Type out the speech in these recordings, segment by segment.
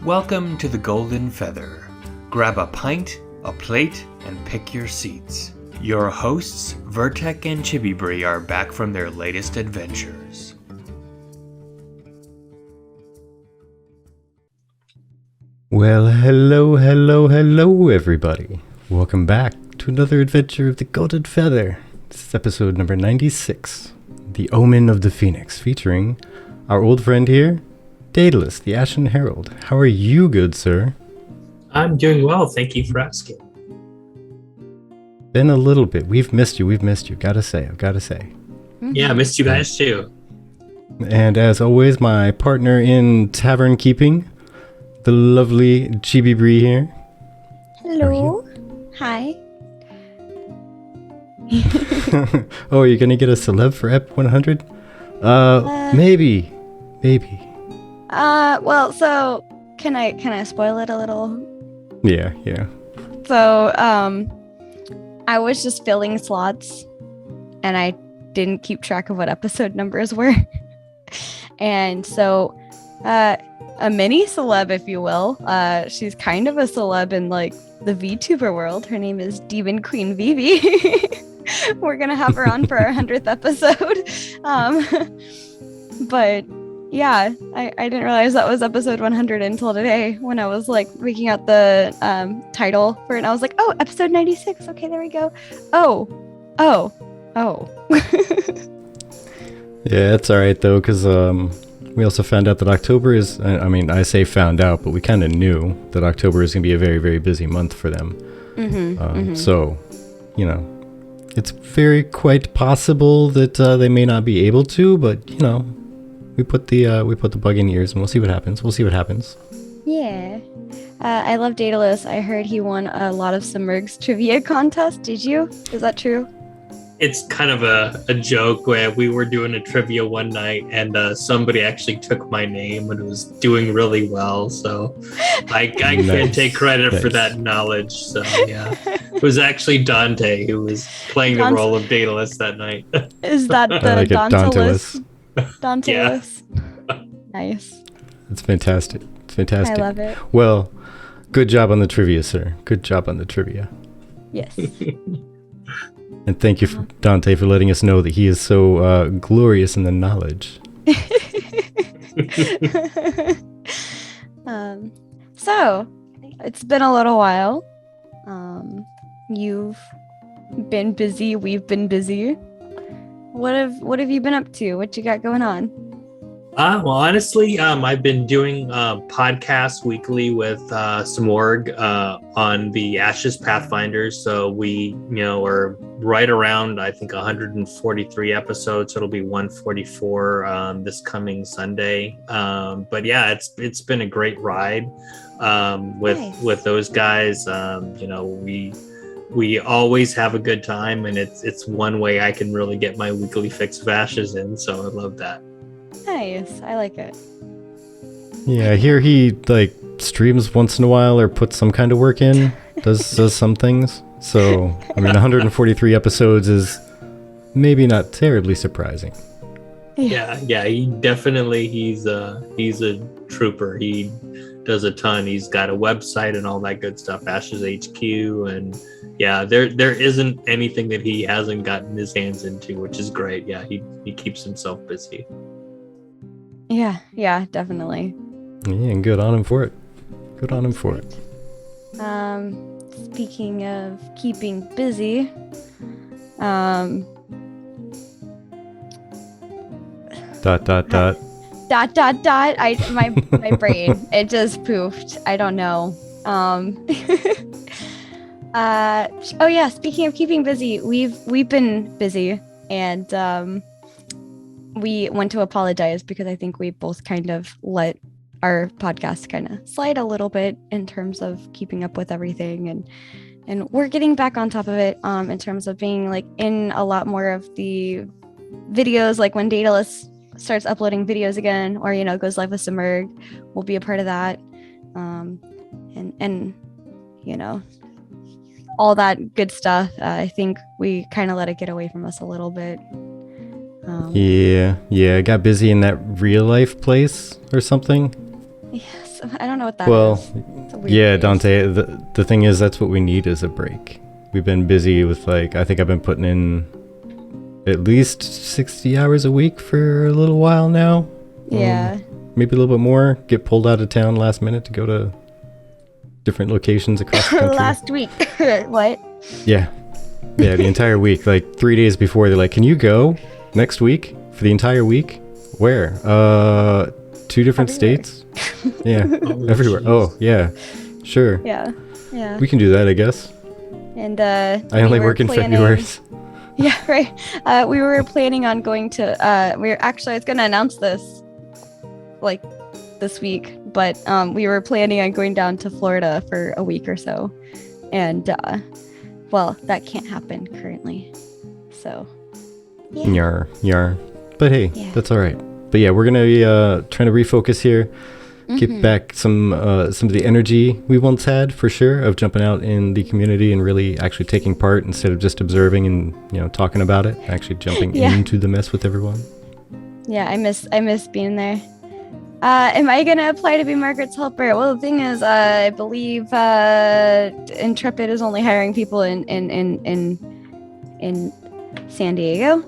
Welcome to the Golden Feather. Grab a pint, a plate, and pick your seats. Your hosts, Vertek and Chibibree, are back from their latest adventures. Well, hello, everybody. Welcome back to another adventure of the Golden Feather. This is episode number 96, The Omen of the Phoenix, featuring our old friend here, Daedalus, TheAshenHerald. How are you, good sir? I'm doing well, thank you for asking. Been a little bit. We've missed you, gotta say. Yeah, I missed you guys too. And as always, my partner in tavern keeping, the lovely Chibibree here. Hello. Hi. Oh, you're gonna get a celeb for Ep 100? Maybe. Well, so can I spoil it a little? Yeah. So, I was just filling slots and I didn't keep track of what episode numbers were. And so, a mini celeb, if you will. She's kind of a celeb in like the VTuber world. Her name is Demon Queen Vivi. We're gonna have her on for our 100th episode. But yeah, I didn't realize that was episode 100 until today when I was like making out the title for it. And I was like, oh, episode 96. Okay, there we go. Oh. Yeah, it's all right though, because we also found out that October is, I say found out, but we kind of knew that October is going to be a very, very busy month for them. So, you know, it's very quite possible that they may not be able to, but, you know, we put the bug in ears and we'll see what happens. Yeah. I love Daedalus. I heard he won a lot of Submerged trivia contests. Did you? Is that true? It's kind of a joke where we were doing a trivia one night and somebody actually took my name and was doing really well. So I can't take credit for that knowledge. So yeah, it was actually Dante who was playing the role of Daedalus that night. Is that the like Dauntless? Yeah. Nice. It's fantastic. I love it. Well, good job on the trivia, sir. Good job on the trivia. Yes. And thank you, Dante, for letting us know that he is so glorious in the knowledge. So, it's been a little while. You've been busy. We've been busy. What have you been up to? What you got going on? Well, honestly, I've been doing podcasts weekly with Smorg on the Ashes Pathfinders. So we, are right around, I think, 143 episodes. So it'll be 144 this coming Sunday. But yeah, it's been a great ride with those guys. We always have a good time, and it's one way I can really get my weekly fix of Ashes in. So I love that. Nice. I like it. Yeah, I hear he streams once in a while or puts some kind of work in, does some things. So, 143 episodes is maybe not terribly surprising. Yeah, he's a trooper. He does a ton. He's got a website and all that good stuff, Ashes HQ, and yeah, there isn't anything that he hasn't gotten his hands into, which is great. Yeah, he keeps himself busy. Yeah, definitely. Yeah, and good on him for it. Speaking of keeping busy, Dot. My brain, it just poofed. I don't know. Oh yeah, speaking of keeping busy, we've been busy, and we want to apologize because I think we both kind of let our podcast kind of slide a little bit in terms of keeping up with everything, and we're getting back on top of it in terms of being in a lot more of the videos, like when Daedalus starts uploading videos again, or goes live with Submerg, we'll be a part of that, and all that good stuff. I think we kind of let it get away from us a little bit. Yeah, I got busy in that real life place or something. Yes. I don't know what that Well, is. It's a weird yeah, phrase. Dante, the thing is, that's what we need is a break. We've been busy with, like, I think I've been putting in at least 60 hours a week for a little while now. Yeah. Maybe a little bit more. Get pulled out of town last minute to go to different locations across the country. Last week. What? Yeah. Yeah, the entire week. Like 3 days before, they're like, can you go next week for the entire week? Where? 2 different Everywhere. states? Yeah, Oh, everywhere. jeez. Oh, yeah. Sure. Yeah. Yeah. We can do that, I guess. And I we only were work in planning- February. Yeah, right. We were planning on going to I was gonna announce this like this week, but we were planning on going down to Florida for a week or so. And well, that can't happen currently. So Yar, yar. But hey, Yeah. that's all right. But yeah, we're gonna be trying to refocus here, get Mhm. back some of the energy we once had, for sure, of jumping out in the community and really actually taking part instead of just observing and talking about it. Actually jumping Yeah. into the mess with everyone. Yeah, I miss being there. Am I gonna apply to be Margaret's helper? Well, the thing is, I believe Intrepid is only hiring people in San Diego,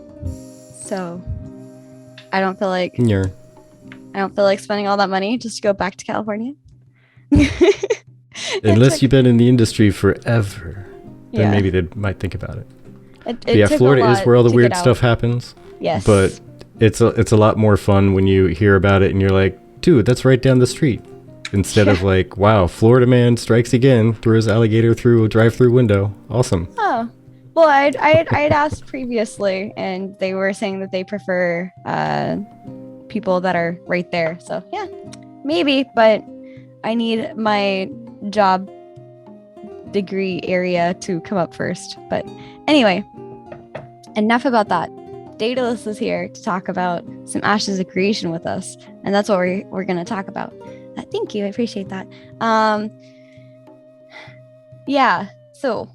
so I don't feel like Yar. spending all that money just to go back to California. Unless you've been in the industry forever, then Yeah. maybe they might think about it. It But yeah, took a Florida is lot where all the to weird get out. stuff happens. Yes, But it's a lot more fun when you hear about it and you're like, dude, that's right down the street. Instead of like, wow, Florida man strikes again, threw his alligator through a drive-through window. Awesome. Oh, well, I'd asked previously, and they were saying that they prefer people that are right there. So yeah, maybe, but I need my job degree area to come up first. But anyway, enough about that. Daedalus is here to talk about some Ashes of Creation with us, and that's what we're going to talk about. Thank you, I appreciate that. Yeah, so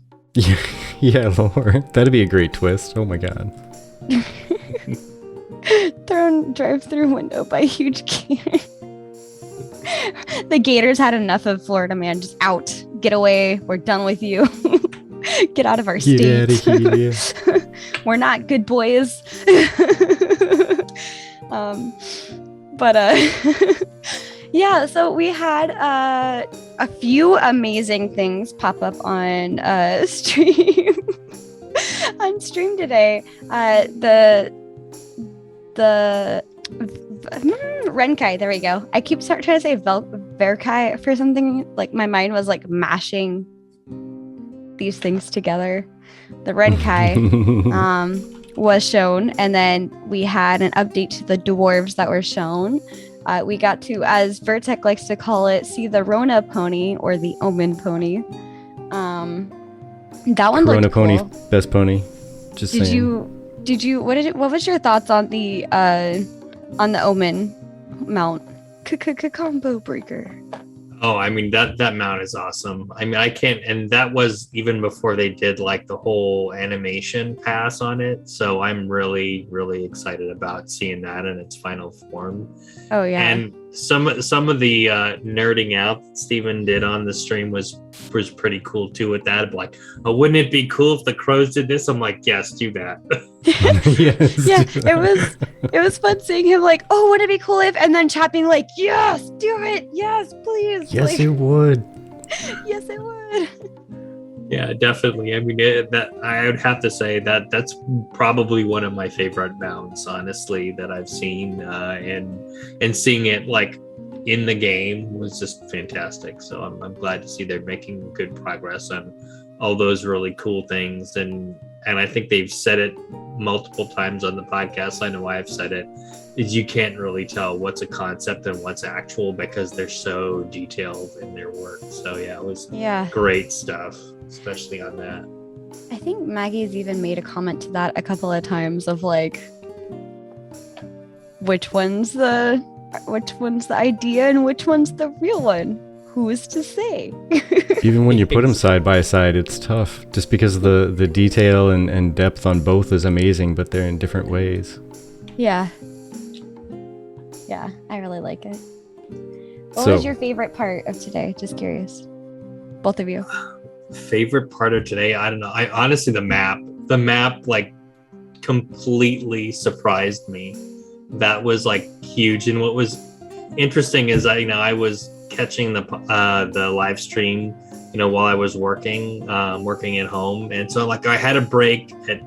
Yeah, Lord. That'd be a great twist. Oh my god. thrown drive-through window by a huge gator. The gators had enough of Florida man. Just out, get away. We're done with you. Get out of our state. Get out of here. We're not good boys. But yeah, so we had a few amazing things pop up on stream on stream today. The Renkai, there we go. I keep trying to say Verkai for something, like my mind was like mashing these things together. The Renkai was shown, and then we had an update to the dwarves that were shown. We got to, as Vertec likes to call it, see the Rona pony or the Omen pony. That one Corona looked pony, cool. best pony. Just Did saying. you what was your thoughts on the Omen mount? Combo breaker. Oh, I mean that mount is awesome. I mean, I can't, and that was even before they did like the whole animation pass on it. So I'm really, really excited about seeing that in its final form. Oh yeah. And some of the nerding out that Steven did on the stream was pretty cool too with that. Like, oh, wouldn't it be cool if the crows did this? I'm like, yes, do that. Yes. Yeah, it was fun seeing him like, oh, would it be cool if, and then chat being like, yes, do it, yes, please. Yes, like, it would. yes, it would. Yeah, definitely. I mean, that I would have to say that's probably one of my favorite mounts, honestly, that I've seen, and seeing it like in the game was just fantastic. So I'm glad to see they're making good progress on all those really cool things, and I think they've said it multiple times on the podcast. I know I've said it, is you can't really tell what's a concept and what's actual because they're so detailed in their work. So yeah, it was great stuff, especially on that. I think Maggie's even made a comment to that a couple of times of like, which one's the idea and which one's the real one? Who is to say? Even when you put them side by side, it's tough. Just because the detail and depth on both is amazing, but they're in different ways. Yeah. Yeah, I really like it. What was your favorite part of today? Just curious. Both of you. Favorite part of today? I don't know. I honestly, the map like completely surprised me. That was like huge. And what was interesting is I was catching the live stream, while I was working at home. And so like I had a break at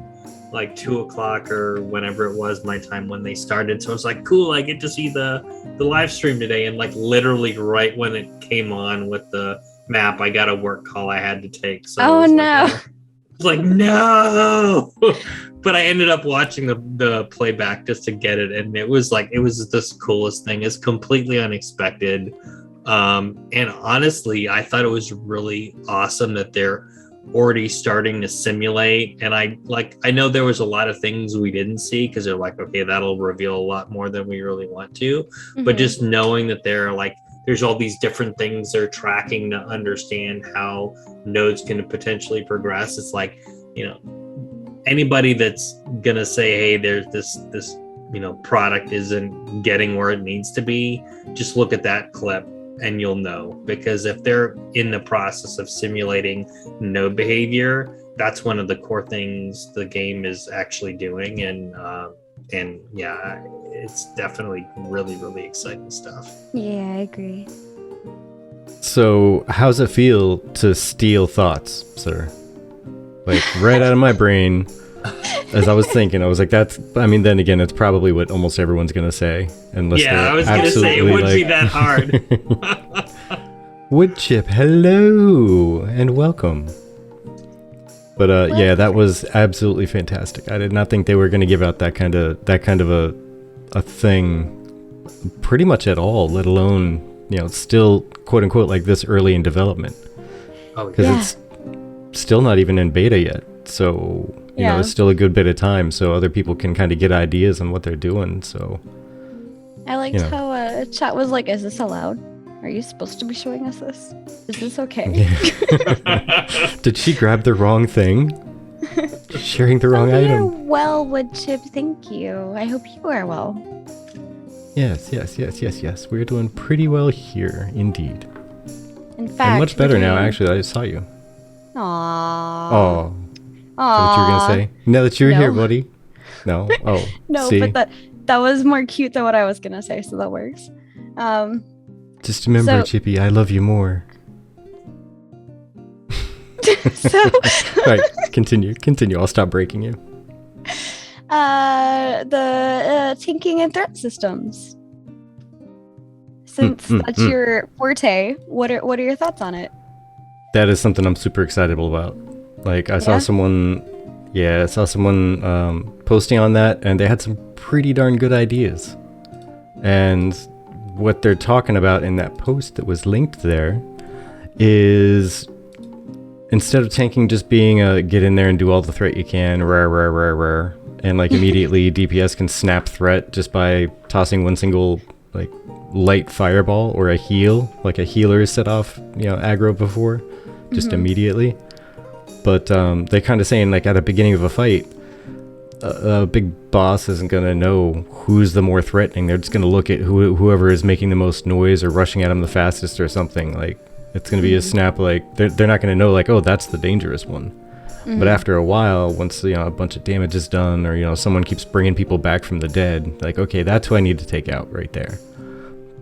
like 2:00 or whenever it was my time when they started. So I was like, cool, I get to see the live stream today. And like literally right when it came on with the map, I got a work call I had to take. So oh no. Like no. But I ended up watching the playback just to get it. And it was this coolest thing. It's completely unexpected. And honestly, I thought it was really awesome that they're already starting to simulate. And I know there was a lot of things we didn't see because they're like, okay, that'll reveal a lot more than we really want to. Mm-hmm. But just knowing that there's all these different things they're tracking to understand how nodes can potentially progress. It's like, anybody that's gonna say, hey, there's this product isn't getting where it needs to be, just look at that clip and you'll know. Because if they're in the process of simulating node behavior, that's one of the core things the game is actually doing. And yeah, it's definitely really, really exciting stuff. Yeah, I agree. So how's it feel to steal thoughts, sir? Like right out of my brain. As I was thinking, I was like, then again, it's probably what almost everyone's going to say. Unless I was going to say it wouldn't be that hard. Woodchip, hello and welcome. But yeah, that was absolutely fantastic. I did not think they were going to give out that kind of a thing pretty much at all, let alone, still quote unquote like this early in development. Oh, because it's still not even in beta yet. So, it's still a good bit of time so other people can kind of get ideas on what they're doing. So I liked how chat was like, is this allowed? Are you supposed to be showing us this? Is this okay? Yeah. Did she grab the wrong thing? Sharing the wrong item. You're well, Woodchip. Thank you. I hope you are well. Yes. We're doing pretty well here, indeed. In fact, and much better now, actually. I just saw you. Aww. Oh. Is that what you were going to say? Now that you're here, buddy. No? Oh. No, see? but that was more cute than what I was going to say, so that works. Just remember, Chippy, I love you more. Right, continue. I'll stop breaking you. The tanking and threat systems. Since that's your forte, what are your thoughts on it? That is something I'm super excited about. Like I saw someone posting on that, and they had some pretty darn good ideas. And what they're talking about in that post that was linked there is instead of tanking just being a get in there and do all the threat you can, rare, and like immediately DPS can snap threat just by tossing one single like light fireball or a heal, like a healer is set off, aggro before, just immediately. But they're kind of saying like at the beginning of a fight, a big boss isn't going to know who's the more threatening. They're just going to look at whoever is making the most noise or rushing at them the fastest or something. Like it's going to be a snap. Like they're not going to know like, oh, that's the dangerous one. But after a while, once a bunch of damage is done, or someone keeps bringing people back from the dead, like okay, that's who I need to take out right there.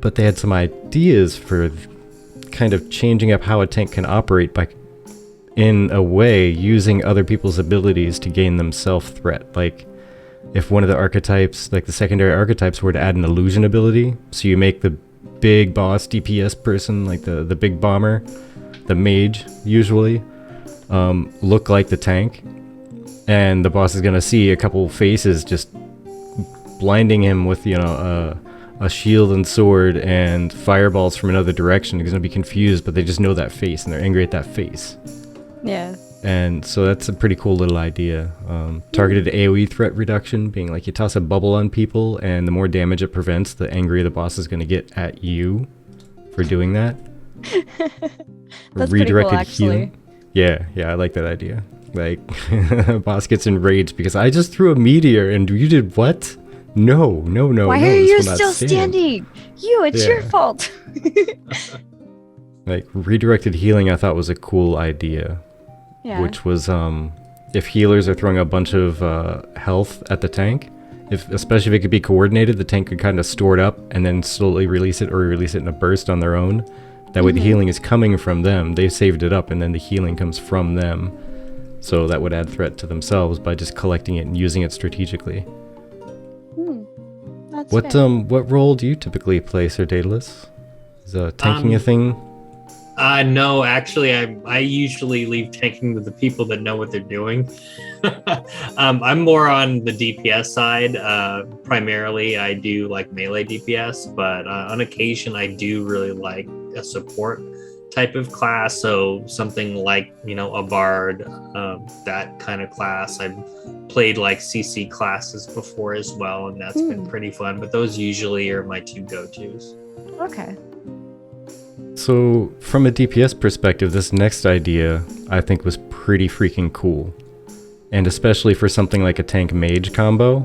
But they had some ideas for kind of changing up how a tank can operate by, in a way, using other people's abilities to gain them self-threat. Like if one of the archetypes, like the secondary archetypes, were to add an illusion ability, so you make the big boss DPS person, like the big bomber, the mage usually, look like the tank, and the boss is going to see a couple faces just blinding him with a shield and sword and fireballs from another direction. He's going to be confused, but they just know that face and they're angry at that face. Yeah. And so that's a pretty cool little idea. Targeted AoE threat reduction, being like you toss a bubble on people, and the more damage it prevents, the angrier the boss is going to get at you for doing that. That's redirected pretty cool, actually. Healing. Yeah, I like that idea. Like, boss gets enraged because I just threw a meteor and you did what? No, Why no, are this you will not still stand. standing? It's your Yeah. fault. Like, redirected healing I thought was a cool idea. Yeah. Which was if healers are throwing a bunch of health at the tank, especially if it could be coordinated, the tank could kind of store it up and then slowly release it, or release it in a burst on their own. That way the healing is coming from them. They saved it up, and then the healing comes from them. So that would add threat to themselves by just collecting it and using it strategically. That's What fair. what role do you typically play, Sir Daedalus? Is tanking a thing? No, actually, I usually leave tanking to the people that know what they're doing. I'm more on the DPS side. Primarily, I do like melee DPS, but on occasion, I do really like a support type of class. So something like, a bard, that kind of class. I've played like CC classes before as well, and that's been pretty fun. But those usually are my two go-tos. Okay. So, from a DPS perspective, this next idea I think was pretty freaking cool. And especially for something like a tank mage combo,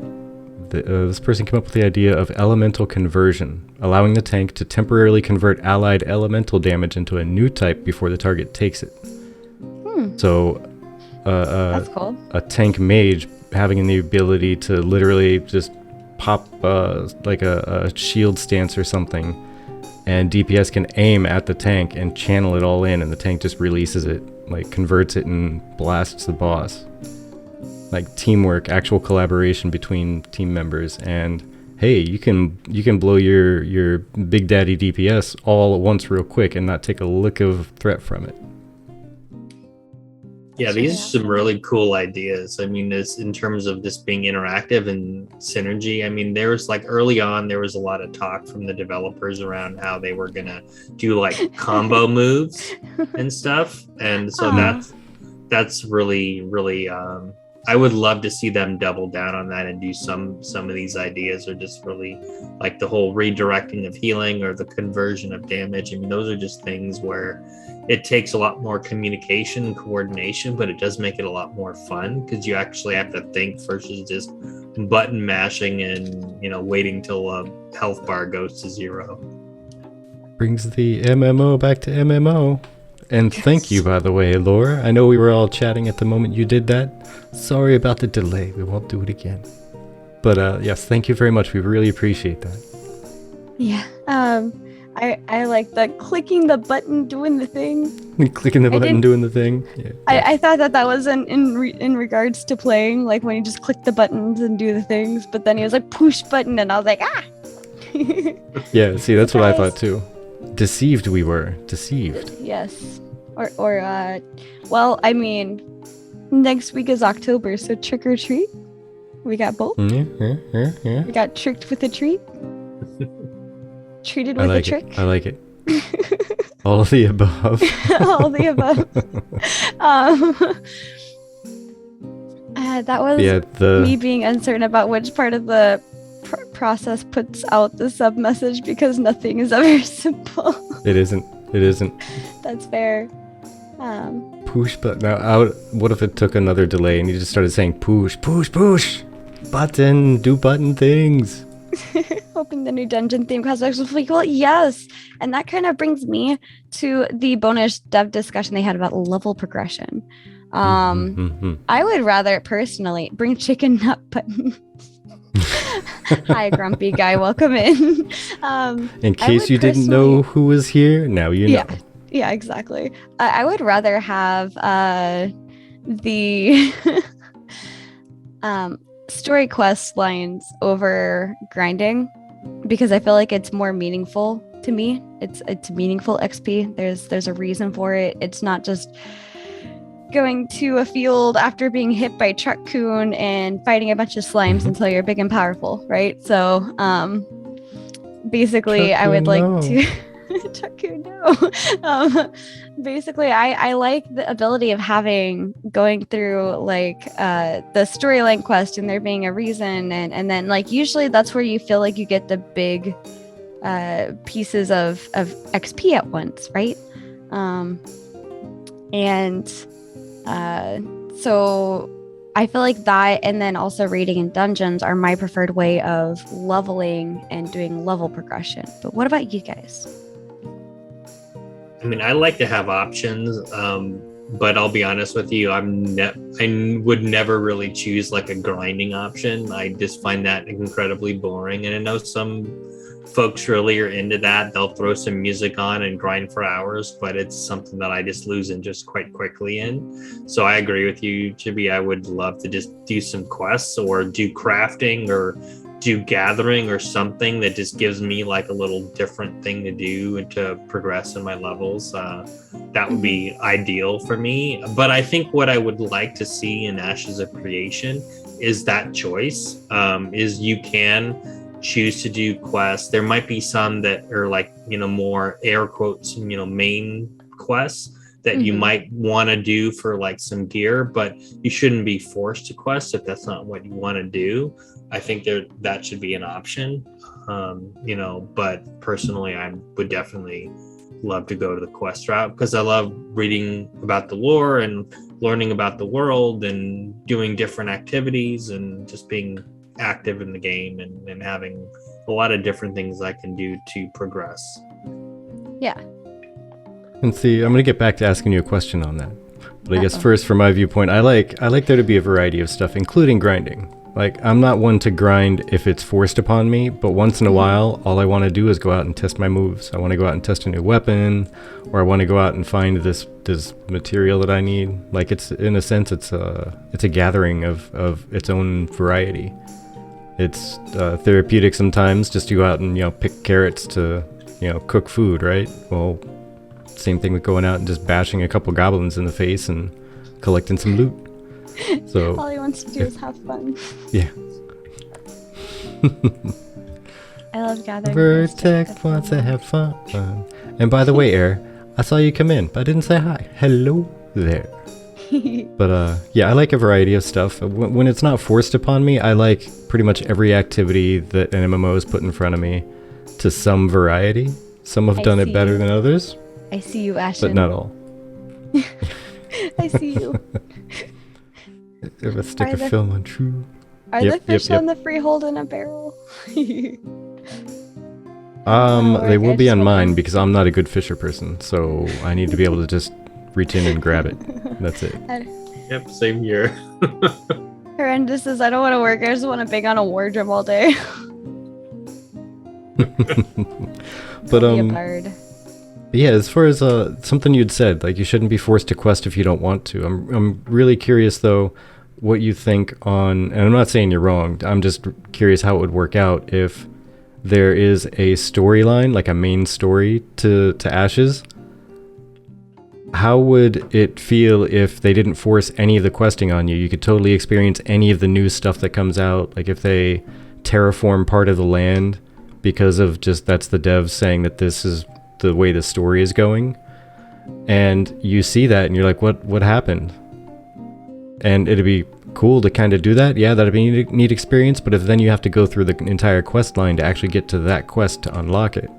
this person came up with the idea of elemental conversion, allowing the tank to temporarily convert allied elemental damage into a new type before the target takes it. So, That's cool. a tank mage having the ability to literally just pop like a shield stance or something, and DPS can aim at the tank and channel it all in, and the tank just releases it, like converts it and blasts the boss. Like teamwork, actual collaboration between team members, and hey, you can blow your big daddy DPS all at once real quick and not take a lick of threat from it. Yeah, these are some really cool ideas. I mean, this in terms of this being interactive and synergy. I mean, there was like early on, there was a lot of talk from the developers around how they were gonna do like combo moves and stuff, and so that's really I would love to see them double down on that and do some of these ideas, or just really like the whole redirecting of healing or the conversion of damage. I mean, those are just things where it takes a lot more communication and coordination, but it does make it a lot more fun because you actually have to think versus just button mashing and waiting till a health bar goes to 0. Brings the MMO back to MMO. And thank you, by the way, Laura. I know we were all chatting at the moment you did that. Sorry about the delay. We won't do it again. But yes, thank you very much. We really appreciate that. Yeah. I like the clicking the button, doing the thing. Clicking the button, doing the thing. Yeah. I thought that was in regards to playing, like when you just click the buttons and do the things, but then he was like push button, and I was like Yeah, see, that's what I thought too. Deceived we were. Deceived. Yes. Or well, I mean, next week is October, so trick or treat. We got both. Yeah. We got tricked with a treat. Treated I with like a trick. I like it. All of the above. All the above. That was me being uncertain about which part of the process puts out the sub message, because nothing is ever simple. It isn't. That's fair. Push button. Now, what if it took another delay and you just started saying push button, do button things? Hoping the new dungeon theme cosmetics will be cool. Yes, and that kind of brings me to the bonus dev discussion they had about level progression. I would rather personally bring chicken nut buttons. Hi, grumpy guy. Welcome in. In case you didn't know who was here, now you know. Yeah, exactly. I would rather have the story quest lines over grinding, because I feel like it's more meaningful to me. It's meaningful XP. There's a reason for it. It's not just going to a field after being hit by Truck-kun and fighting a bunch of slimes until you're big and powerful, right? So basically I would like to Truck-kun, no. Basically I like the ability of going through like the storyline quest and there being a reason, and then like usually that's where you feel like you get the big pieces of XP at once, right? So I feel like that, and then also raiding in dungeons are my preferred way of leveling and doing level progression. But what about you guys? I mean, I like to have options, but I'll be honest with you, I would never really choose like a grinding option. I just find that incredibly boring, and I know some folks really are into that. They'll throw some music on and grind for hours, but it's something that I just lose interest quite quickly in. So I agree with you, Chibi. I would love to just do some quests or do crafting or do gathering or something that just gives me like a little different thing to do and to progress in my levels. That would be ideal for me. But I think what I would like to see in Ashes of Creation is that choice. Is you can choose to do quests. There might be some that are like, more air quotes, main quests that you might want to do for like some gear, but you shouldn't be forced to quest if that's not what you want to do. I think that should be an option, but personally, I would definitely love to go to the quest route because I love reading about the lore and learning about the world and doing different activities and just being active in the game and having a lot of different things I can do to progress. Yeah. And see, I'm going to get back to asking you a question on that. But I guess first, from my viewpoint, I like there to be a variety of stuff, including grinding. Like, I'm not one to grind if it's forced upon me, but once in a while, all I want to do is go out and test my moves. I want to go out and test a new weapon, or I want to go out and find this material that I need. Like, it's, in a sense, it's a gathering of its own variety. It's therapeutic sometimes just to go out and, pick carrots to, cook food, right? Well, same thing with going out and just bashing a couple goblins in the face and collecting some loot. So all he wants to do is have fun. Yeah. I love gathering. Vertex wants to have fun. And by the way, Air, I saw you come in, but I didn't say hi. Hello there. But yeah, I like a variety of stuff. When it's not forced upon me, I like pretty much every activity that an MMO has put in front of me to some variety. Some have done it better than others. I see you, Ashen. But not all. I see you. If I stick a film on true. Are the fish on the freehold in a barrel? They will be on mine because I'm not a good fisher person, so I need to be able to just reach in and grab it. That's it. Yep, same here. Horrendous says, I don't want to work, I just want to bang on a war drum all day. But Be a bard. yeah, as far as something you'd said, like you shouldn't be forced to quest if you don't want to. I'm really curious though what you think on, and I'm not saying you're wrong, I'm just curious how it would work out if there is a storyline, like a main story to Ashes. How would it feel if they didn't force any of the questing on you? You could totally experience any of the new stuff that comes out, like if they terraform part of the land because of just that's the devs saying that this is the way the story is going, and you see that and you're like, what happened? And it'd be cool to kind of do that. Yeah, that'd be a neat experience, but if then you have to go through the entire quest line to actually get to that quest to unlock it,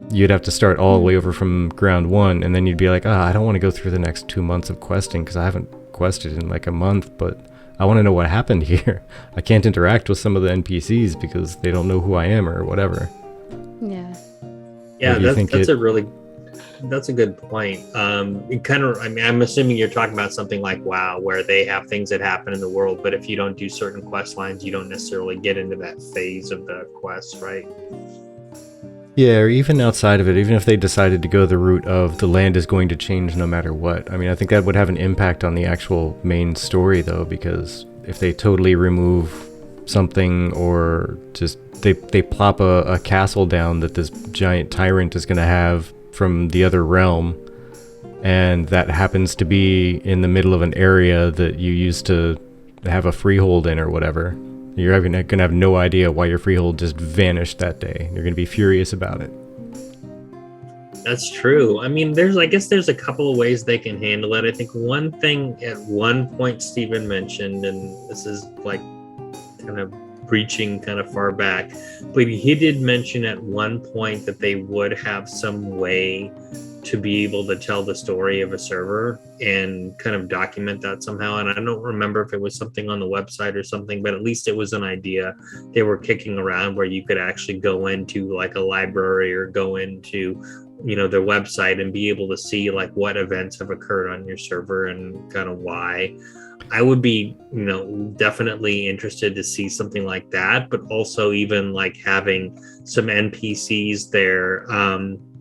you'd have to start all the way over from ground one, and then you'd be like, I don't want to go through the next 2 months of questing because I haven't quested in like a month, but I want to know what happened here. I can't interact with some of the NPCs because they don't know who I am or whatever. Yeah. Yeah, that's a good point. It kind of, I mean, I'm assuming you're talking about something like WoW, where they have things that happen in the world, but if you don't do certain quest lines, you don't necessarily get into that phase of the quest, right? Yeah, or even outside of it, even if they decided to go the route of the land is going to change no matter what. I mean, I think that would have an impact on the actual main story, though, because if they totally remove something or just they plop a castle down that this giant tyrant is going to have from the other realm, and that happens to be in the middle of an area that you used to have a freehold in or whatever, you're going to have no idea why your freehold just vanished that day. You're going to be furious about it. That's true. I mean, I guess there's a couple of ways they can handle it. I think one thing at one point Stephen mentioned, and this is like kind of reaching kind of far back, but he did mention at one point that they would have some way to be able to tell the story of a server and kind of document that somehow. And I don't remember if it was something on the website or something, but at least it was an idea they were kicking around where you could actually go into like a library or go into, their website and be able to see like what events have occurred on your server and kind of why. I would be, definitely interested to see something like that, but also even like having some NPCs there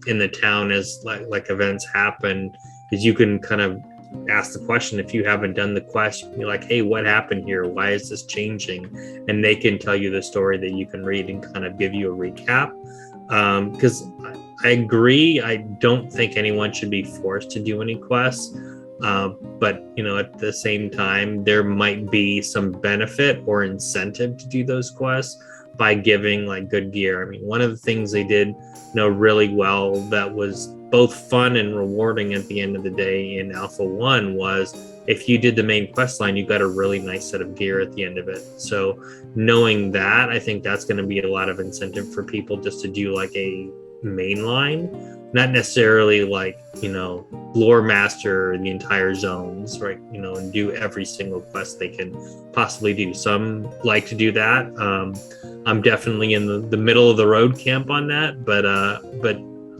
in the town as like events happen, is you can kind of ask the question if you haven't done the quest. You can be like, hey, what happened here? Why is this changing? And they can tell you the story that you can read and kind of give you a recap. Because I agree, I don't think anyone should be forced to do any quests. But at the same time, there might be some benefit or incentive to do those quests by giving like good gear. I mean, one of the things they did really well that was both fun and rewarding at the end of the day in Alpha 1 was if you did the main quest line, you got a really nice set of gear at the end of it. So knowing that, I think that's going to be a lot of incentive for people just to do like a main line, not necessarily like, lore master the entire zones, right? And do every single quest they can possibly do. Some like to do that. I'm definitely in the middle of the road camp on that, but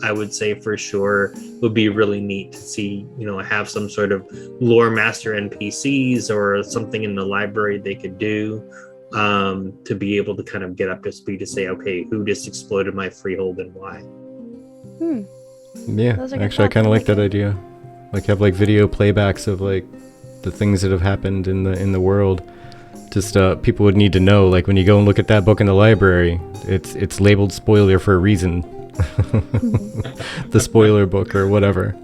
I would say for sure it would be really neat to see, have some sort of lore master NPCs or something in the library they could do to be able to kind of get up to speed to say, okay, who just exploded my freehold and why? Yeah, actually, I kind of like that idea. Like have like video playbacks of like the things that have happened in the world. Just people would need to know, like when you go and look at that book in the library, it's labeled spoiler for a reason. The spoiler book or whatever.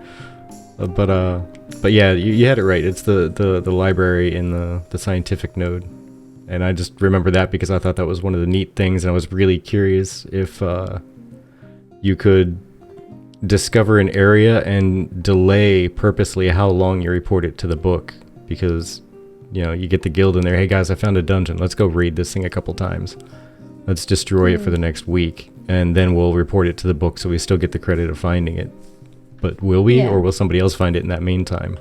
But yeah, you had it right. It's the library in the scientific node. And I just remember that because I thought that was one of the neat things, and I was really curious if you could discover an area and delay purposely how long you report it to the book, because you get the guild in there, hey guys, I found a dungeon, let's go raid this thing a couple times, let's destroy it for the next week, and then we'll report it to the book so we still get the credit of finding it. But will we, or will somebody else find it in that meantime?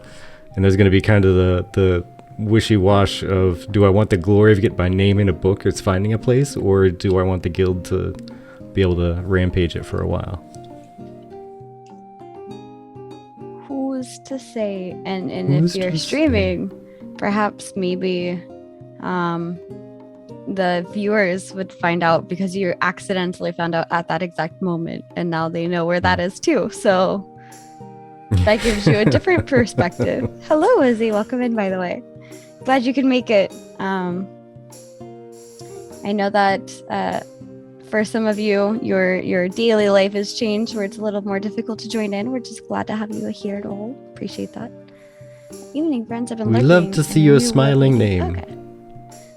And there's going to be kind of the wishy-wash of, do I want the glory of it by naming a book it's finding a place, or do I want the guild to be able to rampage it for a while? Who's to say? And if you're streaming, perhaps maybe the viewers would find out because you accidentally found out at that exact moment, and now they know where that is too. So that gives you a different perspective. Hello, Izzy. Welcome in, by the way. Glad you could make it. I know that for some of you, your daily life has changed where it's a little more difficult to join in. We're just glad to have you here at all. Appreciate that. Evening, friends. I've been We lurking love to see your smiling name. Okay.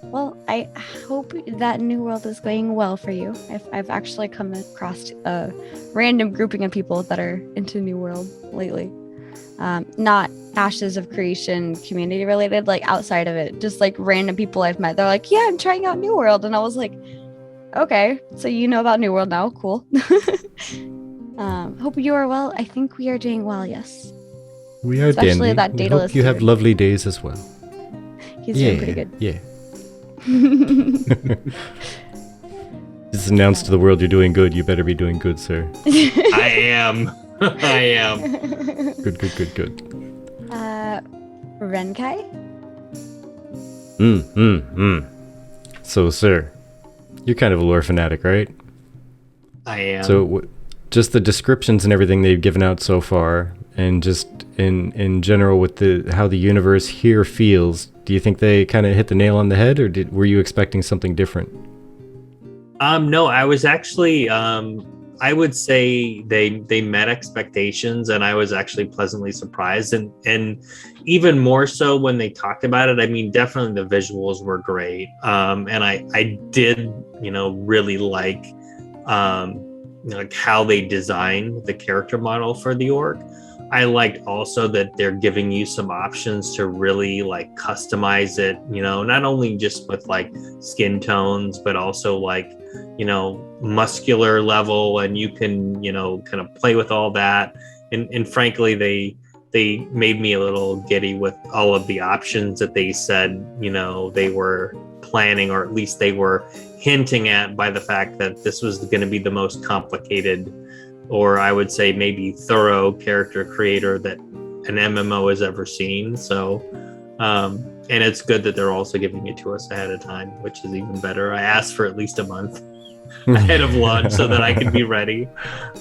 Well, I hope that New World is going well for you. I've actually come across a random grouping of people that are into New World lately. Not Ashes of Creation community related, like outside of it, just like random people I've met. They're like, yeah, I'm trying out New World. And I was like, okay, so you know about New World now. Cool. Hope you are well. I think we are doing well, yes. We are, especially dandy. That We Daedalus hope you have dude. lovely days as well. He's doing pretty good. Yeah. Just announce to the world you're doing good. You better be doing good, sir. I am. I am. Good. Renkai? So, sir, you're kind of a lore fanatic, right? I am. So, just the descriptions and everything they've given out so far, and just in general with how the universe here feels, do you think they kind of hit the nail on the head, or were you expecting something different? No, I was actually, I would say they met expectations, and I was actually pleasantly surprised, and even more so when they talked about it. I mean, definitely the visuals were great, and I did really like how they designed the character model for the orc. I liked also that they're giving you some options to really like customize it, not only just with like skin tones, but also like, muscular level, and you can, kind of play with all that. And frankly, they made me a little giddy with all of the options that they said, they were planning, or at least they were hinting at, by the fact that this was going to be the most complicated, or I would say maybe thorough character creator that an MMO has ever seen. So, and it's good that they're also giving it to us ahead of time, which is even better. I asked for at least a month ahead of launch so that I could be ready.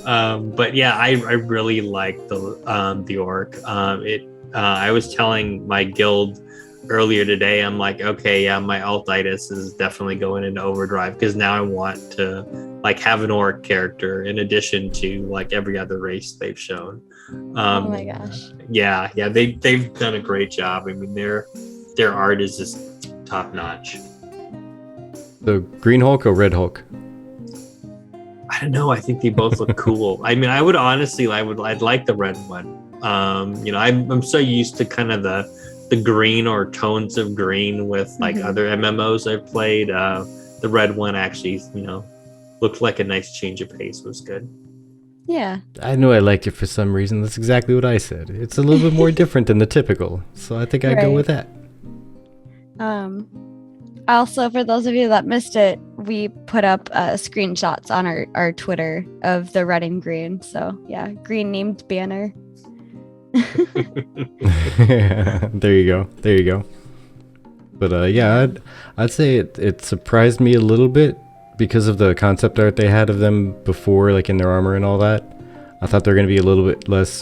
But yeah, I really like the orc. I was telling my guild earlier today, I'm like, okay, yeah, my altitis is definitely going into overdrive, because now I want to like have an orc character in addition to like every other race they've shown. Oh my gosh. Yeah, they've done a great job. I mean, their art is just top notch. The Green Hulk or Red Hulk? I don't know. I think they both look cool. I mean, I'd like the red one. I'm so used to kind of the green or tones of green with like other MMOs I've played. The red one actually, looked like a nice change of pace. Was good. Yeah. I knew I liked it for some reason. That's exactly what I said. It's a little bit more different than the typical, so I think I'd go with that. Also, for those of you that missed it, we put up screenshots on our Twitter of the red and green. So yeah, green named banner. There you go. But yeah, I'd say it surprised me a little bit because of the concept art they had of them before, like in their armor and all that. I thought they were gonna be a little bit less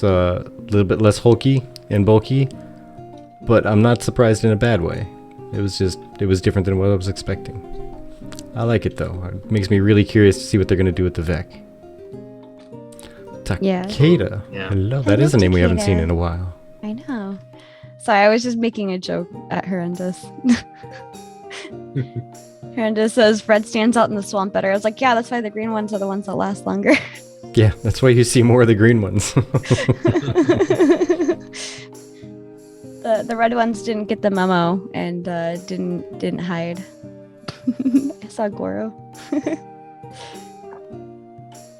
hulky and bulky, but I'm not surprised in a bad way. It was different than what I was expecting. I like it though. It makes me really curious to see what they're gonna do with the Vec. Takeda. Yeah. Hello. That is a name we haven't seen in a while. I know. Sorry, I was just making a joke at Horrendous. Horrendous says red stands out in the swamp better. I was like, yeah, that's why the green ones are the ones that last longer. Yeah, that's why you see more of the green ones. The red ones didn't get the memo and didn't hide. I saw Goro.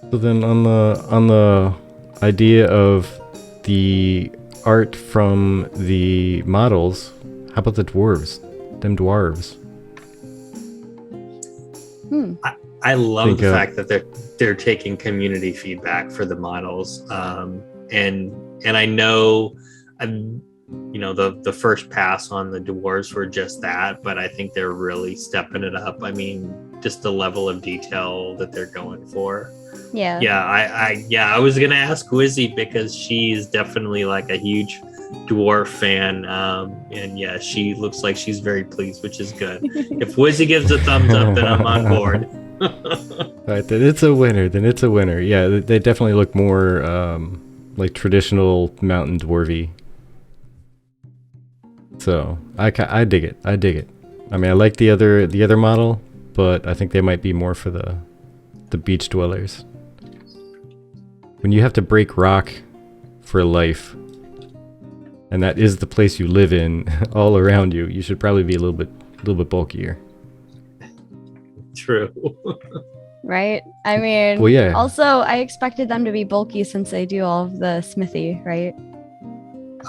So then on the idea of the art from the models, how about the dwarves? Them dwarves. I love the fact that they're taking community feedback for the models, and I know, the first pass on the dwarves were just that, but I think they're really stepping it up. I mean, just the level of detail that they're going for. Yeah. Yeah. I was gonna ask Wizzy because she's definitely like a huge dwarf fan, and yeah, she looks like she's very pleased, which is good. If Wizzy gives a thumbs up, then I'm on board. Right, then it's a winner. Yeah, they definitely look more like traditional mountain dwarvy. So I dig it. I mean, I like the other model, but I think they might be more for the beach dwellers. When you have to break rock for life, and that is the place you live in, all around you, you should probably be a little bit bulkier. True. Right? I mean, well, yeah. Also, I expected them to be bulky since they do all of the smithy, right?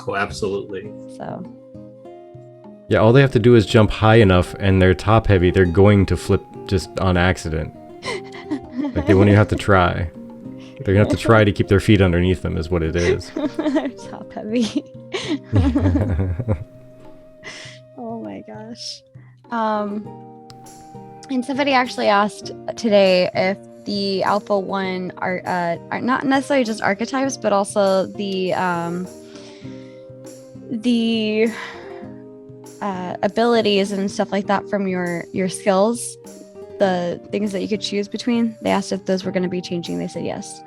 Oh, absolutely. So. Yeah, all they have to do is jump high enough, and they're top heavy. They're going to flip just on accident. Like they won't even have to try. They're gonna have to try to keep their feet underneath them, is what it is. They're top heavy. Oh my gosh. And somebody actually asked today if the Alpha 1 are not necessarily just archetypes, but also the abilities and stuff like that from your skills, the things that you could choose between. They asked if those were going to be changing. They said yes,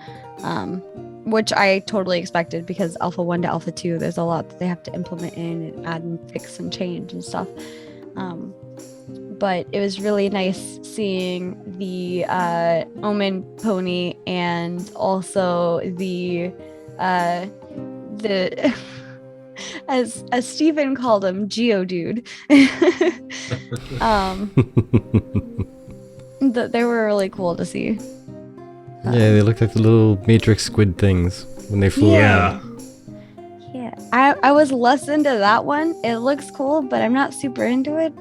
which I totally expected, because Alpha 1 to Alpha 2, there's a lot that they have to implement in and add and fix and change and stuff. But it was really nice seeing the Omen pony and also the the as Steven called him, Geodude. They were really cool to see. Yeah, they looked like the little matrix squid things when they flew around. Yeah. I was less into that one. It looks cool, but I'm not super into it.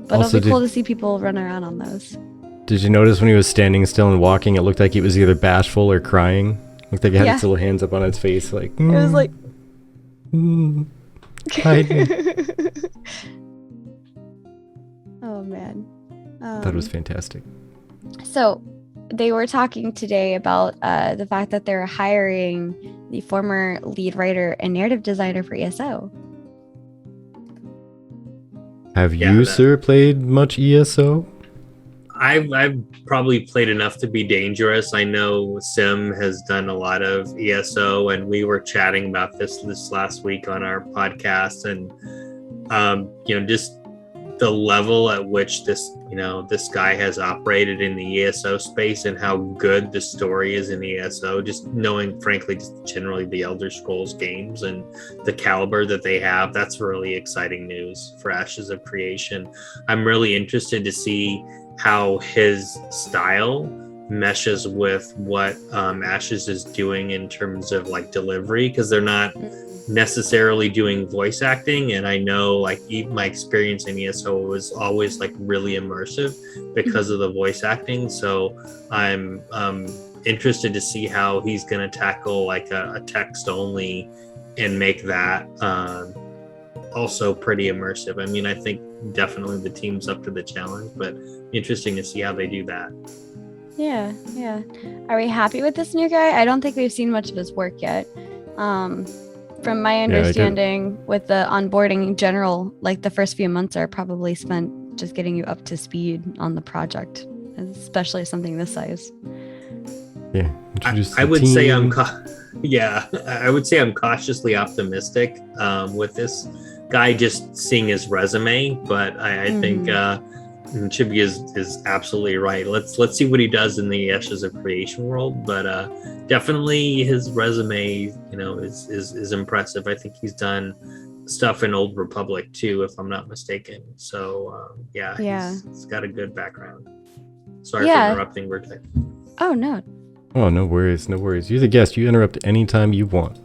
But Also, it'll be cool to see people run around on those. Did you notice when he was standing still and walking, it looked like he was either bashful or crying? Looked like he had its little hands up on its face, like. It was like. Hide me. Oh man. That was fantastic. So, they were talking today about the fact that they're hiring the former lead writer and narrative designer for ESO. Have you, sir, played much ESO? I've probably played enough to be dangerous. I know Sim has done a lot of ESO, and we were chatting about this last week on our podcast, and just the level at which this guy has operated in the ESO space and how good the story is in ESO, just knowing, frankly, just generally the Elder Scrolls games and the caliber that they have. That's really exciting news for Ashes of Creation. I'm really interested to see how his style meshes with what Ashes is doing in terms of like delivery, because they're not necessarily doing voice acting, and I know like my experience in ESO was always like really immersive because of the voice acting. So I'm interested to see how he's going to tackle like a text only and make that also pretty immersive. I mean, I think definitely the team's up to the challenge, but interesting to see how they do that. Yeah. Are we happy with this new guy? I don't think we've seen much of his work yet. From my understanding, with the onboarding in general, like the first few months are probably spent just getting you up to speed on the project, especially something this size. Yeah, I would say I would say I'm cautiously optimistic with this guy, just seeing his resume, but I think Chibi is absolutely right. Let's see what he does in the Ashes of Creation world, but definitely his resume, is impressive. I think he's done stuff in Old Republic too, if I'm not mistaken. So he's got a good background. Sorry for interrupting, Vertex. Oh no. Oh, no worries. You're the guest. You interrupt anytime you want.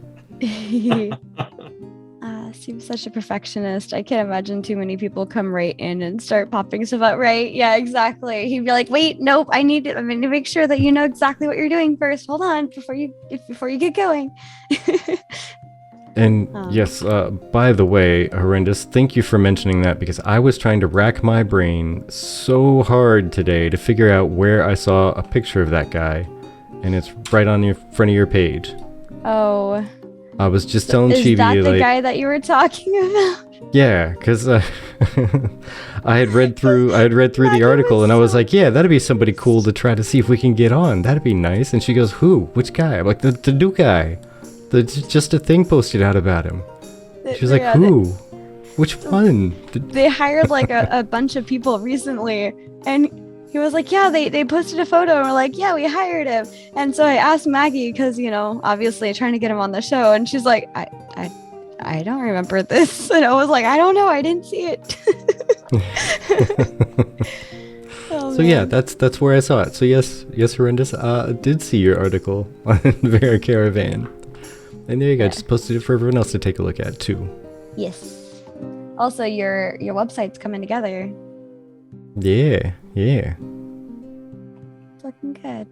Seems such a perfectionist. I can't imagine too many people come right in and start popping stuff out. Right? Yeah, exactly. He'd be like, "Wait, nope. I need to make sure that you know exactly what you're doing first. Hold on, before you get going." And yes, by the way, Horrendous, thank you for mentioning that, because I was trying to rack my brain so hard today to figure out where I saw a picture of that guy, and it's right on your front of your page. Oh. I was just telling Chibi, is that the guy that you were talking about? Yeah, because I had read through the article, and I was like, yeah, that'd be somebody cool to try to see if we can get on. That'd be nice. And she goes, who? Which guy? I'm like, the new guy. Just a thing posted out about him. She was like, who? Which one? They hired like a bunch of people recently, and he was like, yeah, they posted a photo, and we're like, yeah, we hired him. And so I asked Maggie, because, obviously trying to get him on the show, and she's like, I don't remember this. And I was like, I don't know, I didn't see it. So yeah, that's where I saw it. So yes, Horrendous, did see your article on Vera Caravan. And there you go, just posted it for everyone else to take a look at too. Yes. Also, your website's coming together. Yeah. It's looking good.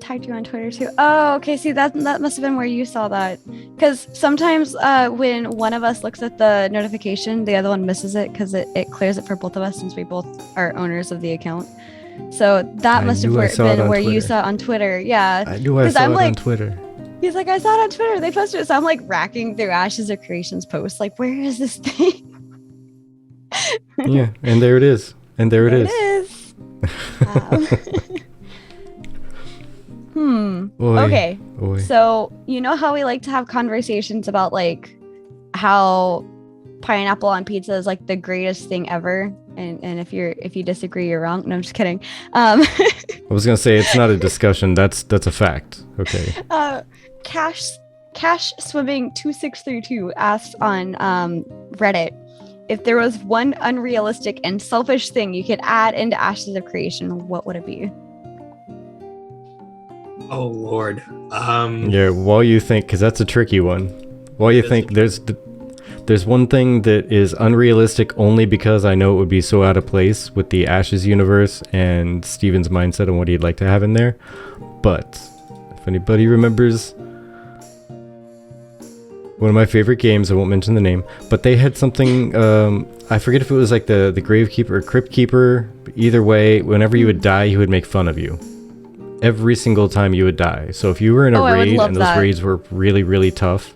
Tagged you on Twitter too. Oh, okay. See, that must have been where you saw that. Because sometimes when one of us looks at the notification, the other one misses it, because it clears it for both of us, since we both are owners of the account. So that must have been where you saw it on Twitter. Yeah. I knew I saw it on Twitter. He's like, I saw it on Twitter. They posted it. So I'm like racking through Ashes of Creation's posts. Like, where is this thing? Yeah, and there it is. There it is. Okay. So, you know how we like to have conversations about like how pineapple on pizza is like the greatest thing ever, And if you disagree, you're wrong. No, I'm just kidding. I was gonna say it's not a discussion. That's a fact. Okay. Cash Swimming 2632 asks on Reddit, if there was one unrealistic and selfish thing you could add into Ashes of Creation, what would it be? Oh Lord. Yeah. While you think, because that's a tricky one. While you think, there's one thing that is unrealistic only because I know it would be so out of place with the Ashes universe and Steven's mindset and what he'd like to have in there. But if anybody remembers one of my favorite games, I won't mention the name, but they had something, I forget if it was like the Gravekeeper or Crypt Keeper. Either way, whenever you would die, he would make fun of you. Every single time you would die. So if you were in a raid and those raids were really, really tough,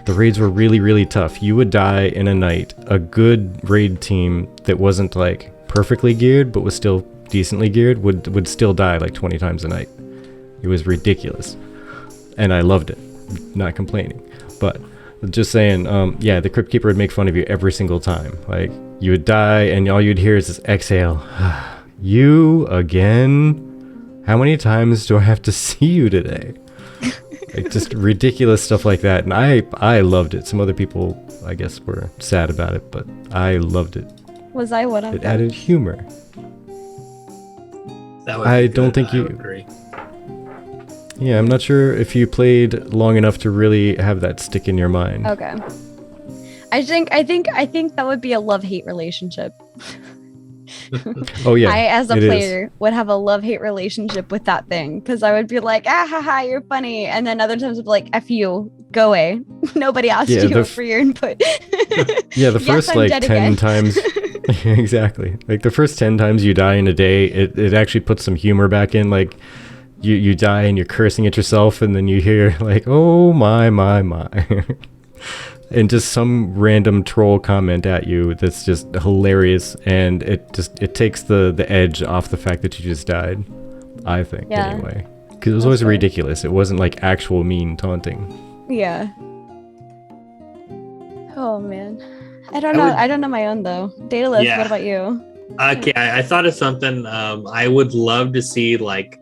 the raids were really, really tough, you would die in a night. A good raid team that wasn't like perfectly geared, but was still decently geared, would still die like 20 times a night. It was ridiculous. And I loved it. Not complaining. But just saying, yeah, the Crypt Keeper would make fun of you every single time. Like, you would die and all you'd hear is this exhale. You again? How many times do I have to see you today? Like, just ridiculous stuff like that. And I loved it. Some other people, I guess, were sad about it, but I loved it. Was I one of them? It added humor. That would I be don't good. think I you... would agree. Yeah, I'm not sure if you played long enough to really have that stick in your mind. Okay. I think that would be a love-hate relationship. Oh yeah. I, as a it player, is. would have a love-hate relationship with that thing because I would be like, haha, you're funny, and then other times I'd be like, F you, go away. Nobody asked you for your input. Yeah, the first like 10 again. times. Exactly. Like the first 10 times you die in a day, it actually puts some humor back in. Like you die and you're cursing at yourself, and then you hear like, oh my. And just some random troll comment at you that's just hilarious, and it takes the edge off the fact that you just died, I think. Yeah. Anyway, because it was always ridiculous. It wasn't like actual mean taunting. Yeah. Oh man, I don't know my own though. Daedalus, Yeah. what about you? Okay, I thought of something. I would love to see like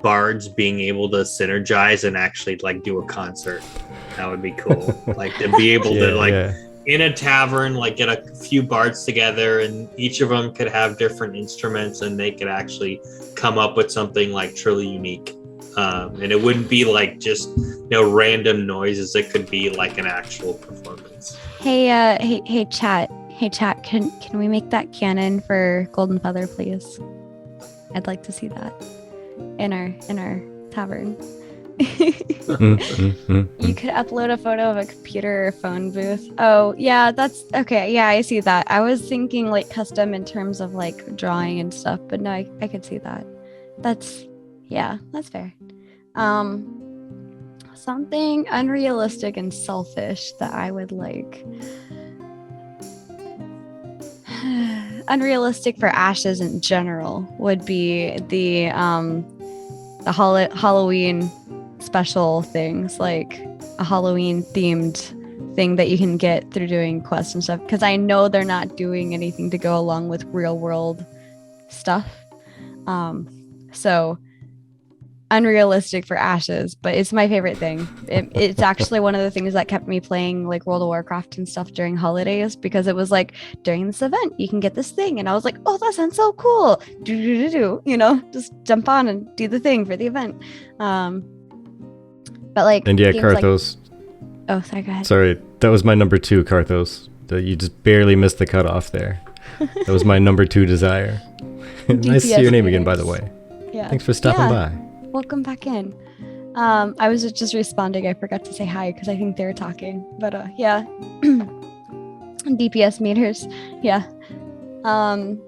bards being able to synergize and actually like do a concert. That would be cool. Like to be able to like in a tavern, like get a few bards together, and each of them could have different instruments, and they could actually come up with something like truly unique. And it wouldn't be like just random noises. It could be like an actual performance. Hey, chat. Can we make that canon for Golden Feather, please? I'd like to see that in our tavern. You could upload a photo of a computer or phone booth. Oh, yeah, that's okay. Yeah, I see that. I was thinking like custom in terms of like drawing and stuff, but no, I could see that. That's fair. Something unrealistic and selfish that I would like. Unrealistic for Ashes in general would be the Halloween special things, like a Halloween themed thing that you can get through doing quests and stuff, because I know they're not doing anything to go along with real world stuff. So unrealistic for Ashes, but it's my favorite thing. It's actually one of the things that kept me playing like World of Warcraft and stuff during holidays, because it was like during this event you can get this thing, and I was like, oh, that sounds so cool. Just jump on and do the thing for the event. But like, and yeah, Karthos. Oh, sorry, go ahead. Sorry, that was my number 2, Karthos. You just barely missed the cutoff there. That was my number 2 desire. Nice to see your name again, by the way. Yeah. Thanks for stopping by. Welcome back in. I was just responding. I forgot to say hi because I think they were talking. But yeah. DPS meters. Yeah. I'm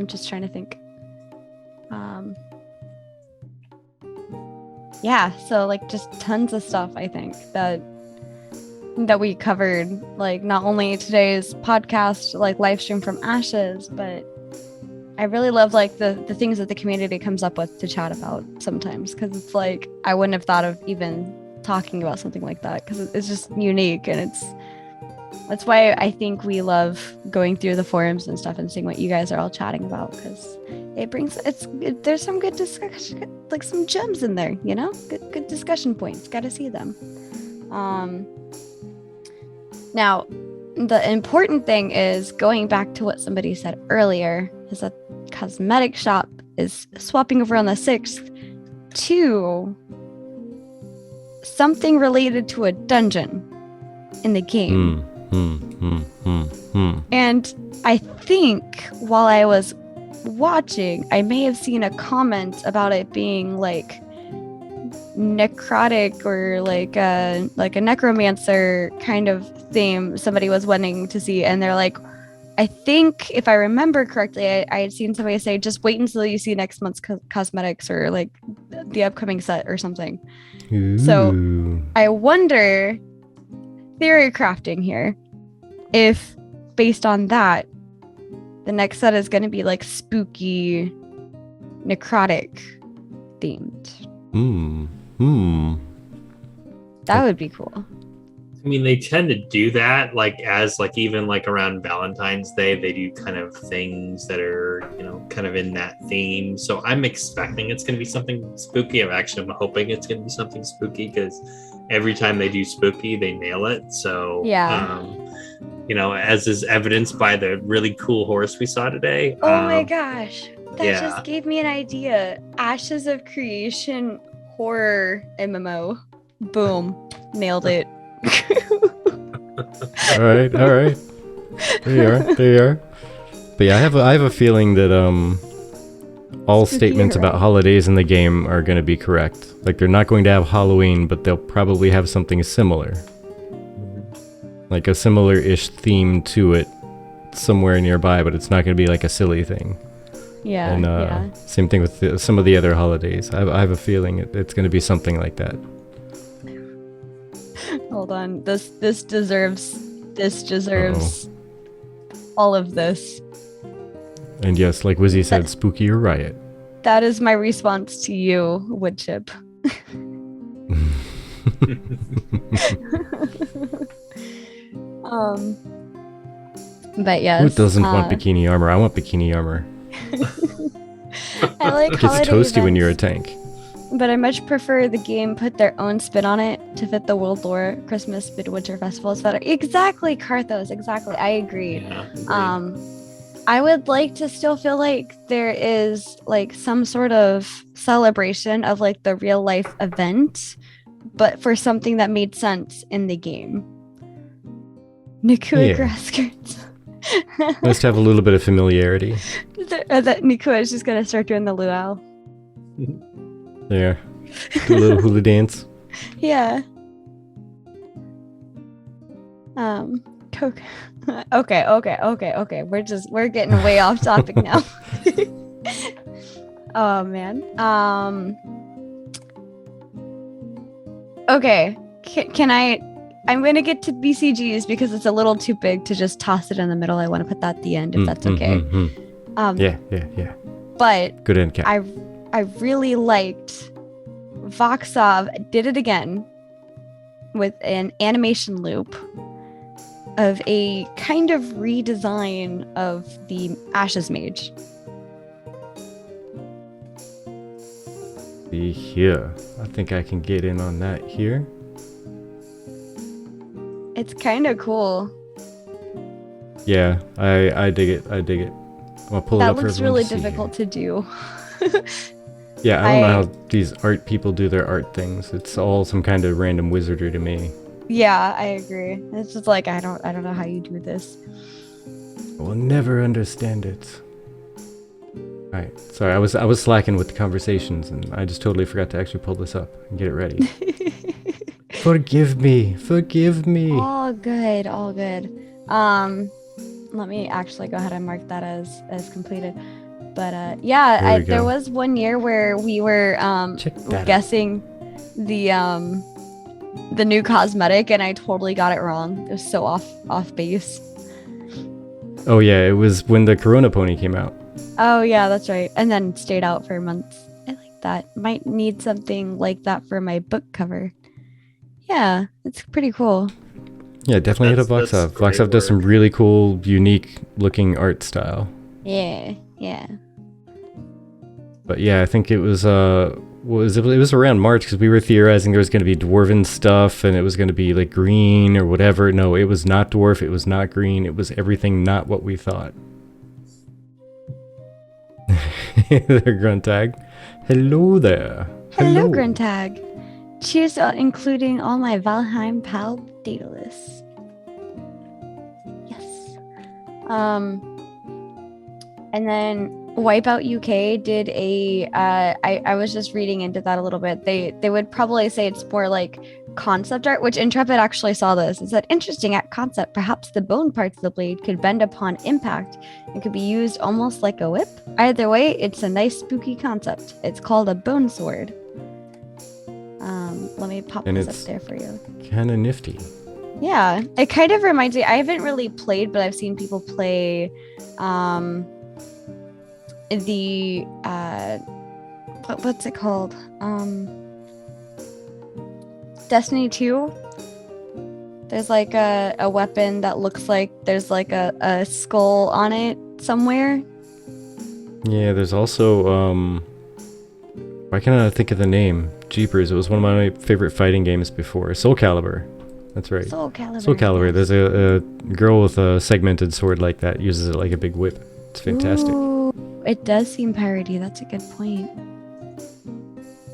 just trying to think. Yeah, so like just tons of stuff I think that we covered, like not only today's podcast, like live stream from Ashes, but I really love like the things that the community comes up with to chat about sometimes, because it's like I wouldn't have thought of even talking about something like that because it's just unique, and that's why I think we love going through the forums and stuff and seeing what you guys are all chatting about, because there's some good discussion, like some gems in there, you know, good discussion points. Got to see them. Now, the important thing is going back to what somebody said earlier, is that cosmetic shop is swapping over on the 6th to something related to a dungeon in the game. And I think while I was watching, I may have seen a comment about it being like necrotic or like a necromancer kind of theme somebody was wanting to see, and they're like, I think if I remember correctly, I had seen somebody say just wait until you see next month's cosmetics or like the upcoming set or something. Ooh. So I wonder, theory crafting here, if based on that the next set is going to be like spooky necrotic themed. That would be cool. I mean, they tend to do that, like as like even like around Valentine's Day, they do kind of things that are, you know, kind of in that theme. So I'm expecting it's going to be something spooky. I'm hoping it's going to be something spooky, because every time they do spooky, they nail it. So yeah, you know, as is evidenced by the really cool horse we saw today. Oh my gosh, that yeah. just gave me an idea. Ashes of Creation horror MMO. Boom, nailed it. All right. There you are. But yeah, I have a feeling that all Spooky statements Herald. about holidays in the game are going to be correct. Like, they're not going to have Halloween, but they'll probably have something similar. Like a similar-ish theme to it somewhere nearby, but it's not going to be like a silly thing. Yeah, And yeah. same thing with some of the other holidays. I have a feeling it's going to be something like that. Hold on. This deserves all of this. And yes, like Wizzy said, spooky or riot. That is my response to you, Woodchip. But yes. Who doesn't want bikini armor? I want bikini armor. I like It gets holiday toasty when you're a events, tank. but I much prefer the game put their own spin on it to fit the world lore. Christmas, Midwinter Festival is better. Exactly, Karthos. Exactly. I agree. Yeah, I would like to still feel like there is like some sort of celebration of like the real life event, but for something that made sense in the game. Nikua Yeah. grass skirts. Let's have a little bit of familiarity. That Nikua is just gonna start doing the luau. Yeah. Do a little hula dance. Yeah. Coke. Okay. We're getting way off topic now. Oh man. Okay. Can I'm gonna get to BCGs because it's a little too big to just toss it in the middle. I want to put that at the end if that's okay. Yeah. But Good end cap. I really liked Voxov did it again with an animation loop of a kind of redesign of the Ashes Mage. See here. I think I can get in on that here. It's kind of cool. Yeah, I dig it. I'm gonna pull it That up for looks everyone really to see difficult to do. Yeah, I don't know how these art people do their art things. It's all some kind of random wizardry to me. Yeah, I agree. It's just like I don't know how you do this. I will never understand it. Alright, sorry, I was slacking with the conversations and I just totally forgot to actually pull this up and get it ready. Forgive me. All good. Let me actually go ahead and mark that as completed. But yeah, there was one year where we were guessing the new cosmetic and I totally got it wrong. It was so off base. Oh yeah, it was when the Corona Pony came out. Oh yeah, that's right. And then stayed out for months. I like that. Might need something like that for my book cover. Yeah, it's pretty cool. Yeah, definitely hit up That's Voxov. great Voxov does some work. really cool, unique looking art style. Yeah. But yeah, I think it was it was around March because we were theorizing there was going to be dwarven stuff and it was going to be like green or whatever. No, it was not dwarf. It was not green. It was everything not what we thought. There, Gruntag. Hello there. Hello, Gruntag. Cheers to including all my Valheim pal data lists. Yes. And then Wipeout UK did a I was just reading into that a little bit. They would probably say it's more like concept art, which Intrepid actually saw this. It said, interesting at concept, perhaps the bone parts of the blade could bend upon impact and could be used almost like a whip. Either way, it's a nice spooky concept. It's called a bone sword. Let me pop this up there for you. Kind of nifty. Yeah, it kind of reminds me. I haven't really played, but I've seen people play the what's it called? Destiny 2. There's like a weapon that looks like there's like a skull on it somewhere. Yeah, there's also why can't I think of the name? Jeepers, it was one of my favorite fighting games before. Soul Calibur. That's right. Soul Calibur. Soul Calibur. There's a girl with a segmented sword like that, uses it like a big whip. It's fantastic. Ooh, it does seem piratey. That's a good point.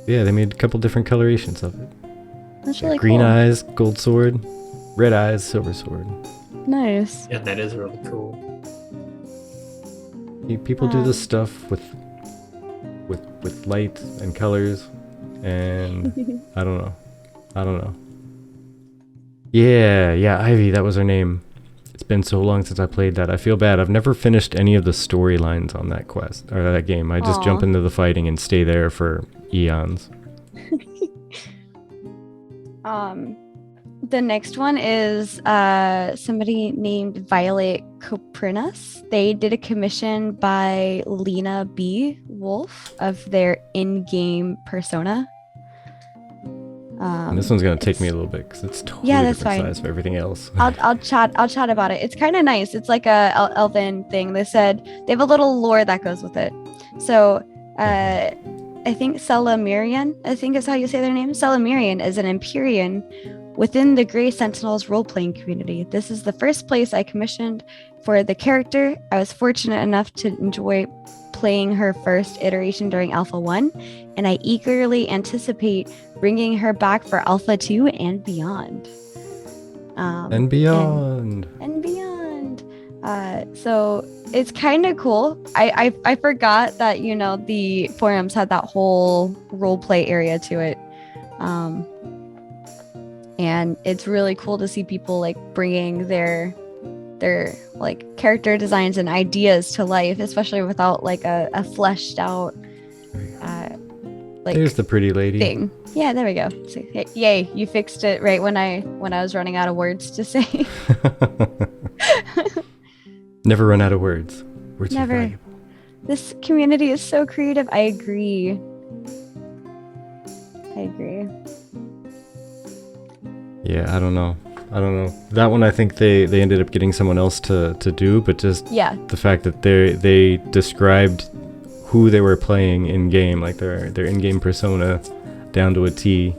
Yeah, they made a couple different colorations of it. That's really green cool. eyes, gold sword. Red eyes, silver sword. Nice. Yeah, that is really cool. People do this stuff with light and colors, and I don't know. Yeah, Ivy, that was her name. It's been so long since I played that. I feel bad. I've never finished any of the storylines on that quest or that game. I just jump into the fighting and stay there for eons. The next one is somebody named Violet Coprinas. They did a commission by Lena B. Wolf of their in-game persona. And this one's gonna take me a little bit because it's totally that's different fine. size for everything else. I'll chat about it. It's kind of nice. It's like a elven thing. They said they have a little lore that goes with it. So I think Celamirian, I think is how you say their name. Celamirian is an Empyrean within the Grey Sentinels role-playing community. This is the first place I commissioned for the character. I was fortunate enough to enjoy playing her first iteration during Alpha 1, and I eagerly anticipate bringing her back for Alpha 2 and beyond. And beyond. And beyond. So it's kind of cool. I forgot that, the forums had that whole roleplay area to it. And it's really cool to see people like bringing their like character designs and ideas to life, especially without like a fleshed out like There's the pretty lady thing. Yeah, there we go. So, yay, you fixed it right when I was running out of words to say. Never run out of words. Words Never. are valuable. This community is so creative. I agree. Yeah, I don't know. That one I think they ended up getting someone else to do, but just the fact that they described who they were playing in game, like their in-game persona down to a T,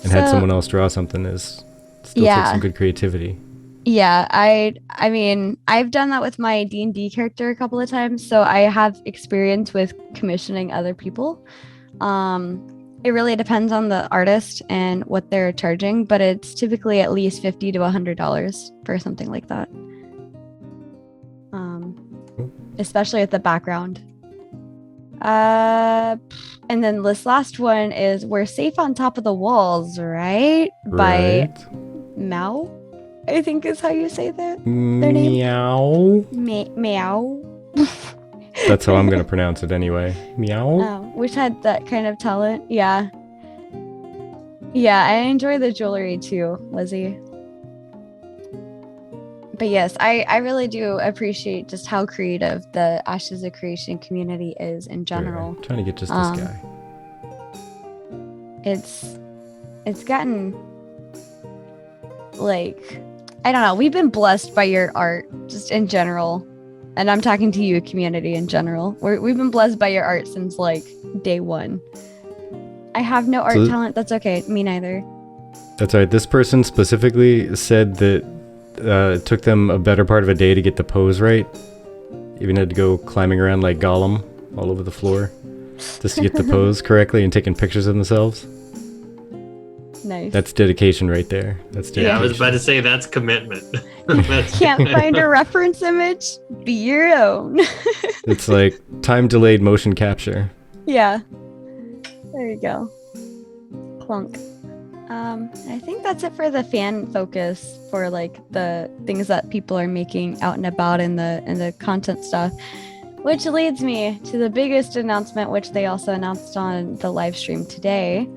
and had someone else draw something is still takes some good creativity. Yeah, I mean, I've done that with my D&D character a couple of times, so I have experience with commissioning other people. It really depends on the artist and what they're charging, but it's typically at least $50 to $100 for something like that. Especially with the background. And then this last one is We're Safe on Top of the Walls, right? By Mao, I think is how you say that. Their name. Meow. That's how I'm going to pronounce it anyway. Meow. Which had that kind of talent. Yeah. Yeah, I enjoy the jewelry too, Lizzie. But yes, I really do appreciate just how creative the Ashes of Creation community is in general. Trying to get just this guy. It's gotten like, I don't know, we've been blessed by your art just in general. And I'm talking to you, community in general. We've been blessed by your art since like day one. I have no art talent. That's okay. Me neither. That's right. This person specifically said that it took them a better part of a day to get the pose right. Even had to go climbing around like Gollum all over the floor just to get the pose correctly and taking pictures of themselves. Nice. That's dedication right there. That's dedication. Yeah, I was about to say that's commitment. Can't find a reference image? Be your own. It's like time delayed motion capture. Yeah. There you go. Clunk. I think that's it for the fan focus for like the things that people are making out and about in the content stuff. Which leads me to the biggest announcement, which they also announced on the live stream today.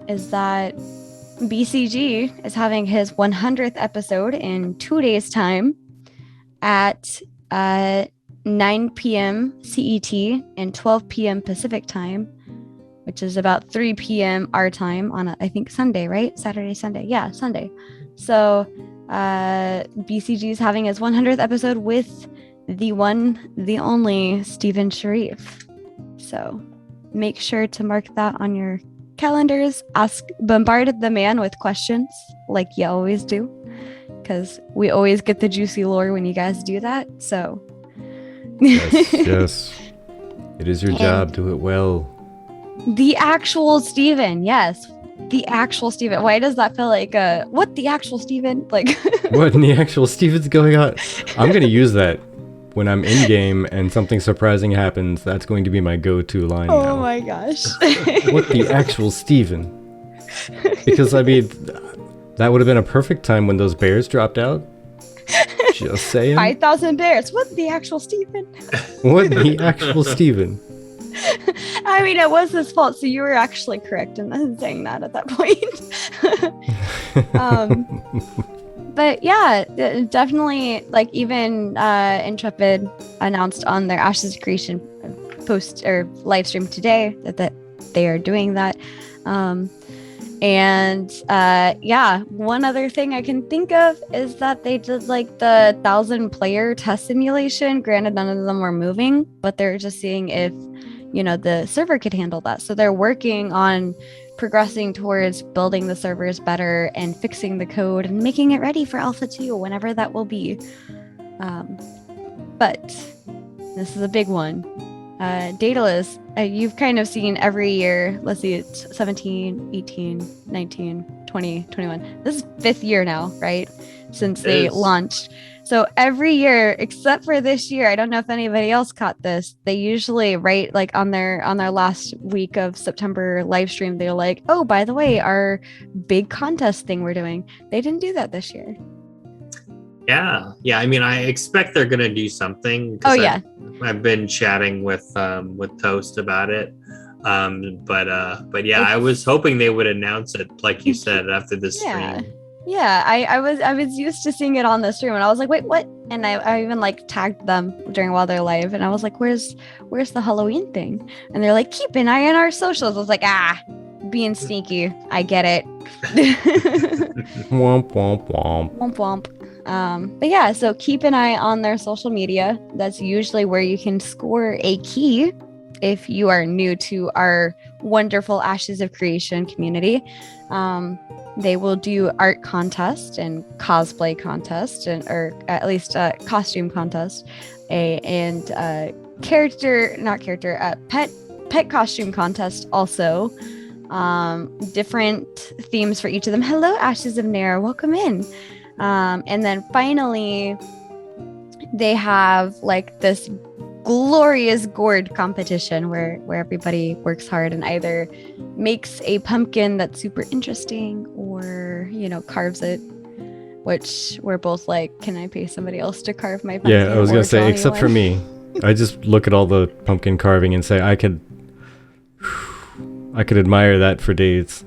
Is that BCG is having his 100th episode in 2 days' time at 9 p.m. CET and 12 p.m. Pacific time, which is about 3 p.m. our time on, I think, Sunday, right? Saturday, Sunday. Yeah, Sunday. So BCG is having his 100th episode with the one, the only Stephen Sharif. So make sure to mark that on your calendars. Bombard the man with questions like you always do, because we always get the juicy lore when you guys do that. So yes. It is your job. Do it well. The actual Steven, yes. The actual Steven. Why does that feel like what the actual Steven? Like what in the actual Steven's going on? I'm gonna use that when I'm in game and something surprising happens. That's going to be my go-to line now. Oh my gosh. What the actual Steven? Because I mean, that would have been a perfect time when those bears dropped out. Just saying. 5,000 bears. What the actual Steven? What the actual Steven? I mean, it was his fault, so you were actually correct in saying that at that point. But yeah, definitely, like even Intrepid announced on their Ashes of Creation post or live stream today that they are doing that. Yeah, one other thing I can think of is that they did like the 1,000-player test simulation. Granted, none of them were moving, but they're just seeing if, you know, the server could handle that. So they're working on progressing towards building the servers better and fixing the code and making it ready for Alpha 2, whenever that will be. But this is a big one. Daedalus, you've kind of seen every year, let's see, it's 17, 18, 19, 20, 21. This is 5th year now, right? Since they launched. So every year, except for this year, I don't know if anybody else caught this. They usually write like on their last week of September live stream, they're like, oh, by the way, our big contest thing we're doing. They didn't do that this year. Yeah. I mean, I expect they're gonna do something. Oh yeah. I've been chatting with Toast about it. But yeah, I was hoping they would announce it, like you said, after the stream. Yeah, I was used to seeing it on the stream, and I was like, wait, what? And I even like tagged them while they're live, and I was like, where's the Halloween thing? And they're like, keep an eye on our socials. I was like, being sneaky. I get it. Womp womp womp. Womp womp. But yeah, so keep an eye on their social media. That's usually where you can score a key if you are new to our wonderful Ashes of Creation community. They will do art contest and cosplay contest, or at least costume contest, and pet costume contest also. Different themes for each of them. Hello, Ashes of Nair, welcome in. And then finally, they have like this glorious gourd competition where everybody works hard and either makes a pumpkin that's super interesting or, you know, carves it, which we're both like, can I pay somebody else to carve my pumpkin? Yeah, I was gonna say, except for me. I just look at all the pumpkin carving and say I could admire that for days,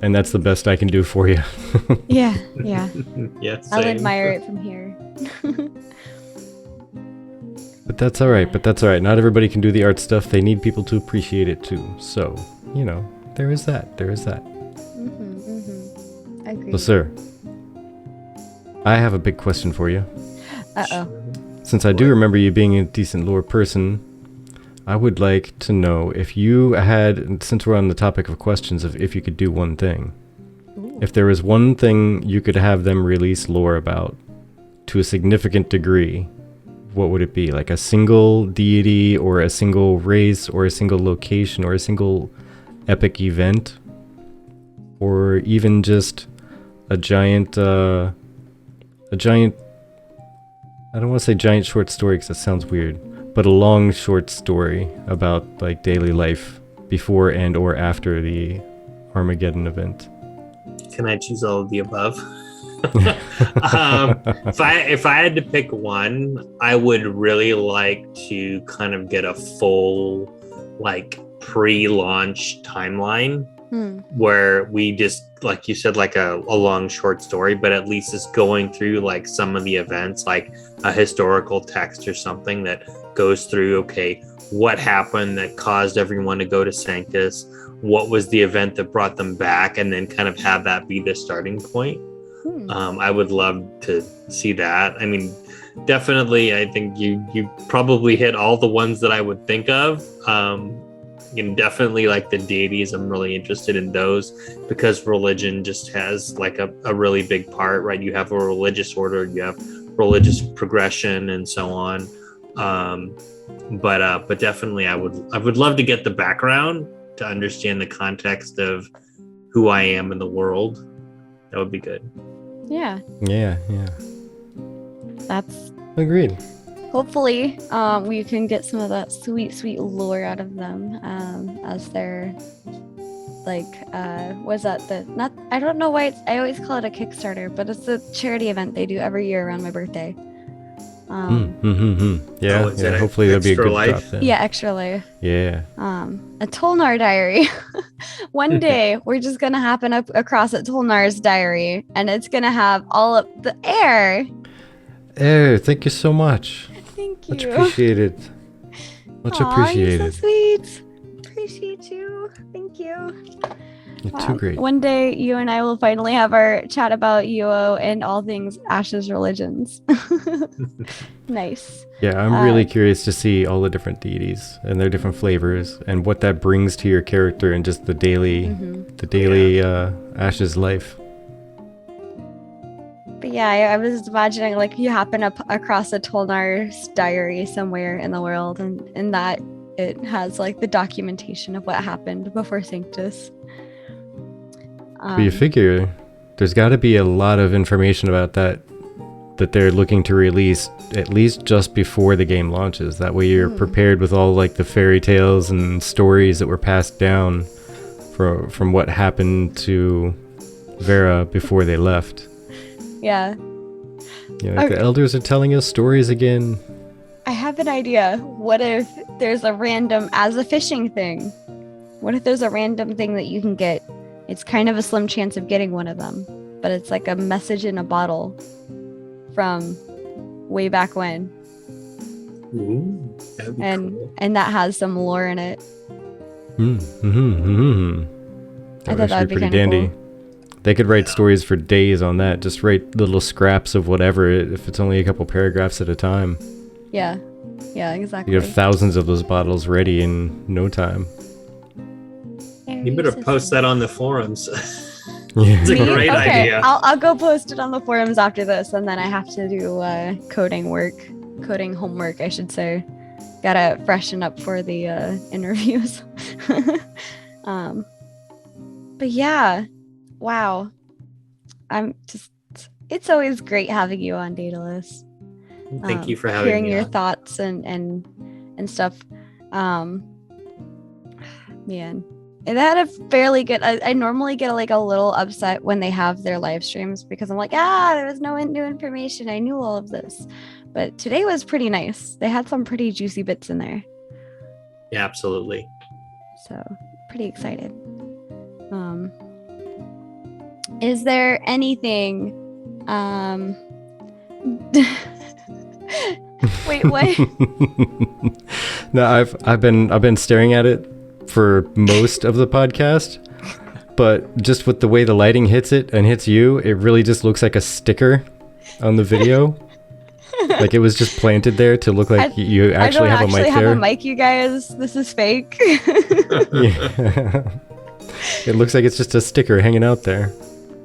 and that's the best I can do for you. yeah Yeah, I'll admire it from here. But that's all right. Not everybody can do the art stuff. They need people to appreciate it too. So, you know, there is that. So, sir, I have a big question for you. Uh-oh. Since I do remember you being a decent lore person, I would like to know if you had, since we're on the topic of questions, if you could do one thing. Ooh. If there was one thing you could have them release lore about to a significant degree, what would it be? Like a single deity or a single race or a single location or a single epic event? Or even just a giant, I don't want to say giant short story because that sounds weird, but a long short story about like daily life before and or after the Armageddon event. Can I choose all of the above? If I had to pick one, I would really like to kind of get a full like pre-launch timeline where we just, like you said, like a long short story, but at least it's going through like some of the events, like a historical text or something that goes through, okay, what happened that caused everyone to go to Sanctus? What was the event that brought them back? And then kind of have that be the starting point. I would love to see that. I mean, definitely, I think you probably hit all the ones that I would think of. Definitely like the deities, I'm really interested in those because religion just has like a really big part, right? You have a religious order, you have religious progression and so on. But definitely I would love to get the background to understand the context of who I am in the world. That would be good. Yeah. Yeah. That's Agreed. hopefully we can get some of that sweet lore out of them as they're like was that the not I don't know why I always call it a Kickstarter, but it's a charity event they do every year around my birthday. Yeah, is it hopefully there'll be a Extra good Life? drop then. Yeah, Extra Life. Yeah. A Tolnar diary. One day we're just gonna happen up across at Tolnar's diary, and it's gonna have all of the air. Hey, thank you so much. Thank you. Much appreciated. Much Aw, appreciated. You're so sweet. Appreciate you. Thank you. You're too great. One day you and I will finally have our chat about UO and all things Ash's religions. Nice. Yeah, I'm really curious to see all the different deities and their different flavors and what that brings to your character and just the daily Ash's life. But yeah, I was imagining like you happen up across a Tolnar's diary somewhere in the world, and that it has like the documentation of what happened before Sanctus. But you figure there's got to be a lot of information about that they're looking to release at least just before the game launches. That way you're prepared with all like the fairy tales and stories that were passed down from what happened to Vera before they left. Yeah. Yeah, like the elders are telling us stories again. I have an idea. What if there's a random, as a fishing thing, what if there's a random thing that you can get? It's kind of a slim chance of getting one of them, but it's like a message in a bottle from way back when. Ooh, that'd be cool. And that has some lore in it. I thought that would be pretty kind of dandy. cool. They could write stories for days on that. Just write little scraps of whatever, if it's only a couple paragraphs at a time. Yeah, exactly. You have thousands of those bottles ready in no time. You better post that on the forums. Yeah. It's a great idea. I'll go post it on the forums after this, and then I have to do coding homework, I should say. Gotta freshen up for the interviews. But yeah, wow. It's always great having you on Daedalus. Thank you for having hearing me your on. thoughts and stuff. Man, it had a fairly good. I normally get like a little upset when they have their live streams because I'm like, there was no new information. I knew all of this, but today was pretty nice. They had some pretty juicy bits in there. Yeah, absolutely. So pretty excited. Is there anything? Wait, what? No, I've been staring at it for most of the podcast. but just with the way the lighting hits it and hits you, it really just looks like a sticker on the video. Like it was just planted there to look like you actually have a mic there. I don't actually have a mic, you guys. This is fake. Yeah. It looks like it's just a sticker hanging out there.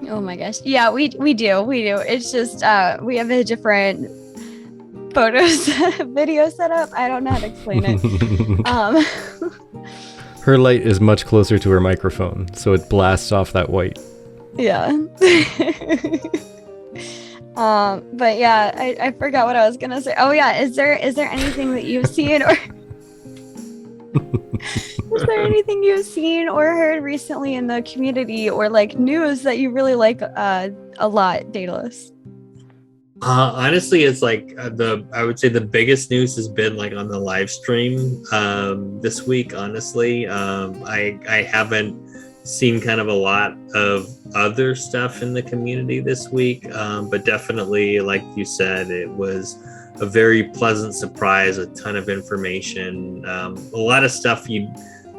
Oh my gosh. Yeah, we do. It's just we have a different photos video setup. I don't know how to explain it. Her light is much closer to her microphone, so it blasts off that white. Yeah. But yeah, I forgot what I was gonna say. Oh yeah, is there anything that you've seen or is there anything you've seen or heard recently in the community or like news that you really like a lot, Daedalus? Honestly, it's like I would say the biggest news has been like on the live stream this week. Honestly, I haven't seen kind of a lot of other stuff in the community this week, but definitely, like you said, it was a very pleasant surprise. A ton of information, a lot of stuff you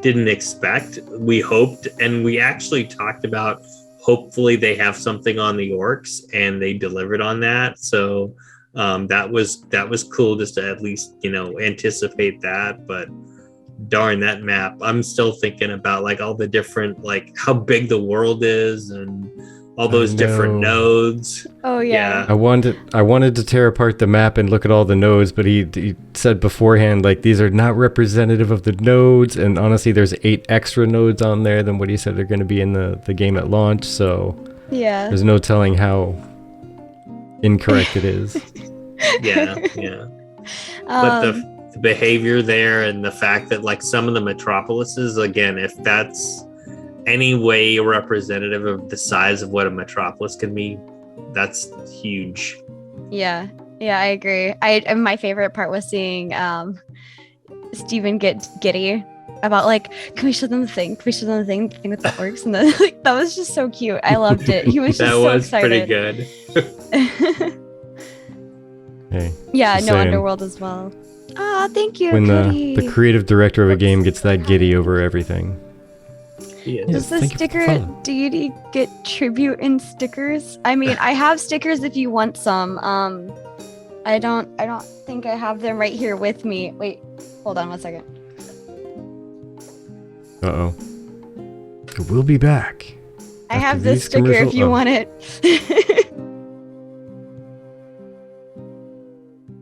didn't expect. We hoped, and we actually talked about. Hopefully they have something on the orcs, and they delivered on that. So that was cool just to at least anticipate that. But darn, that map! I'm still thinking about like all the different, like how big the world is and all those different nodes. Oh yeah. I wanted to tear apart the map and look at all the nodes, but he said beforehand like these are not representative of the nodes, and honestly there's 8 extra nodes on there than what he said are going to be in the game at launch, so yeah, there's no telling how incorrect it is. Yeah. But the behavior there and the fact that like some of the metropolises, again, if that's any way representative of the size of what a metropolis can be, that's huge. Yeah, I agree. My favorite part was seeing Steven get giddy about like, can we show them the thing? Can we show them the thing with the orcs? And then like that was just so cute. I loved it. He was just so excited. That was pretty good. Hey, yeah, no, Underworld as well. Ah, thank you. When Cody. the creative director of a game gets that giddy over everything. Does the sticker deity get tribute in stickers? I mean, I have stickers if you want some. I don't think I have them right here with me. Wait, hold on 1 second. Uh-oh. We'll be back. I have this sticker if you want it.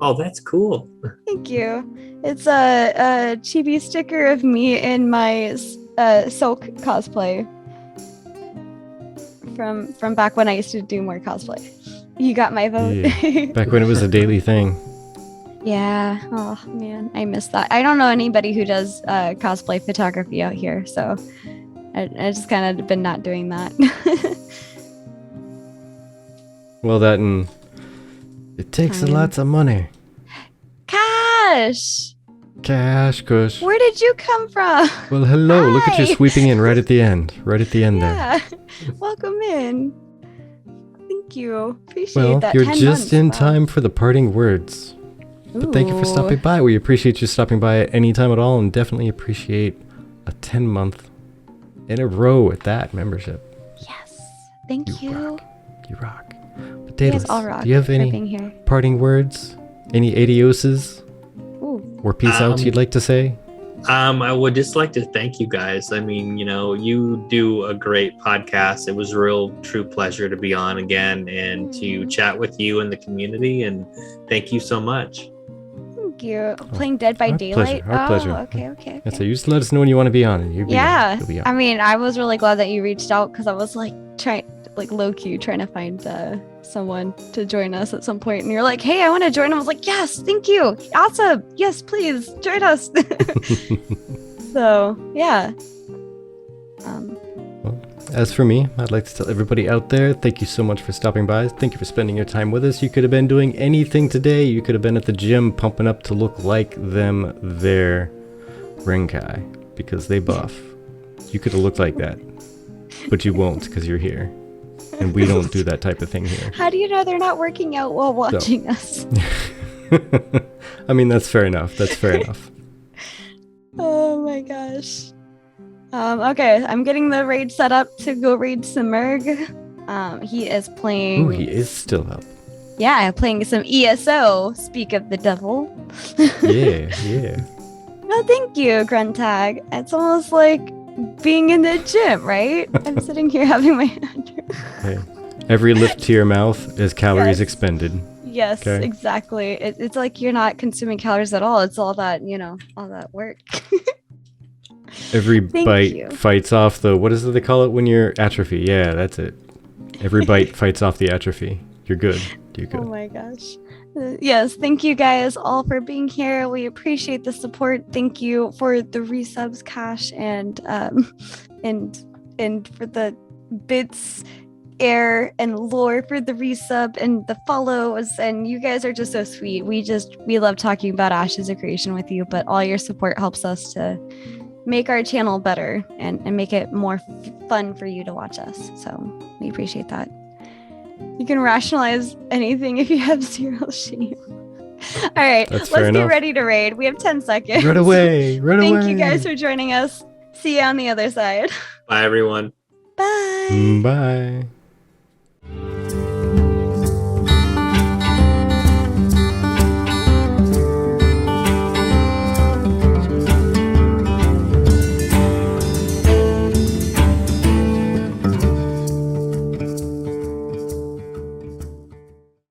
Oh, that's cool. Thank you. It's a chibi sticker of me in my Silk cosplay from back when I used to do more cosplay. You got my vote. Yeah. Back when it was a daily thing. Yeah. Oh man, I miss that. I don't know anybody who does cosplay photography out here, so I just kind of been not doing that. Well, that and it takes lots of money. Cash, Kush. Where did you come from? Well, hello. Hi. Look at you sweeping in right at the end. Right at the end there. Welcome in. Thank you. Appreciate that. Well, you're just in time for the parting words. But thank you for stopping by. We appreciate you stopping by at any time at all, and definitely appreciate a 10-month in a row at that membership. Yes. Thank you. You rock. But Daedalus, all rock do you have any parting words? Any adioses? Or peace outs you'd like to say? I would just like to thank you guys. I mean, you do a great podcast. It was a real true pleasure to be on again and to chat with you and the community. And thank you so much. Thank you. Playing Dead by Daylight. Our pleasure. Okay. So you just let us know when you want to be on, and you'll be on. You'll be on. I mean, I was really glad that you reached out because I was like low key trying to find someone to join us at some point, and you're like, hey, I want to join. I was like, yes, thank you, awesome, yes, please join us. So yeah. Well, as for me, I'd like to tell everybody out there, thank you so much for stopping by. Thank you for spending your time with us. You could have been doing anything today. You could have been at the gym pumping up to look like them their Renkai because they buff. You could have looked like that, but you won't because you're here. And we don't do that type of thing here. How do you know they're not working out while watching us? I mean, that's fair enough. Oh my gosh. Okay, I'm getting the raid set up to go raid Simurg. He is playing. Ooh, he is still up. Yeah, playing some ESO. Speak of the devil. Yeah. No, thank you, Gruntag. It's almost like being in the gym, right? I'm sitting here having my Hey, every lift to your mouth is calories Yes. expended. Yes, Okay. exactly. It's like you're not consuming calories at all. It's all that, all that work. Every Thank bite you. fights off the, what is it they call it when you're atrophy? Yeah, that's it. Every bite fights off the atrophy. You're good. You're good. Oh my gosh. Yes, thank you guys all for being here. We appreciate the support. Thank you for the resubs, Cash, and for the bits, Air, and Lore for the resub and the follows. And you guys are just so sweet. We love talking about Ashes of Creation with you, but all your support helps us to make our channel better and make it more fun for you to watch us. So we appreciate that. You can rationalize anything if you have zero shame. All right, That's let's fair get enough. ready to raid. We have 10 seconds. Run away! Run away! Thank you guys for joining us. See you on the other side. Bye, everyone. Bye. Bye.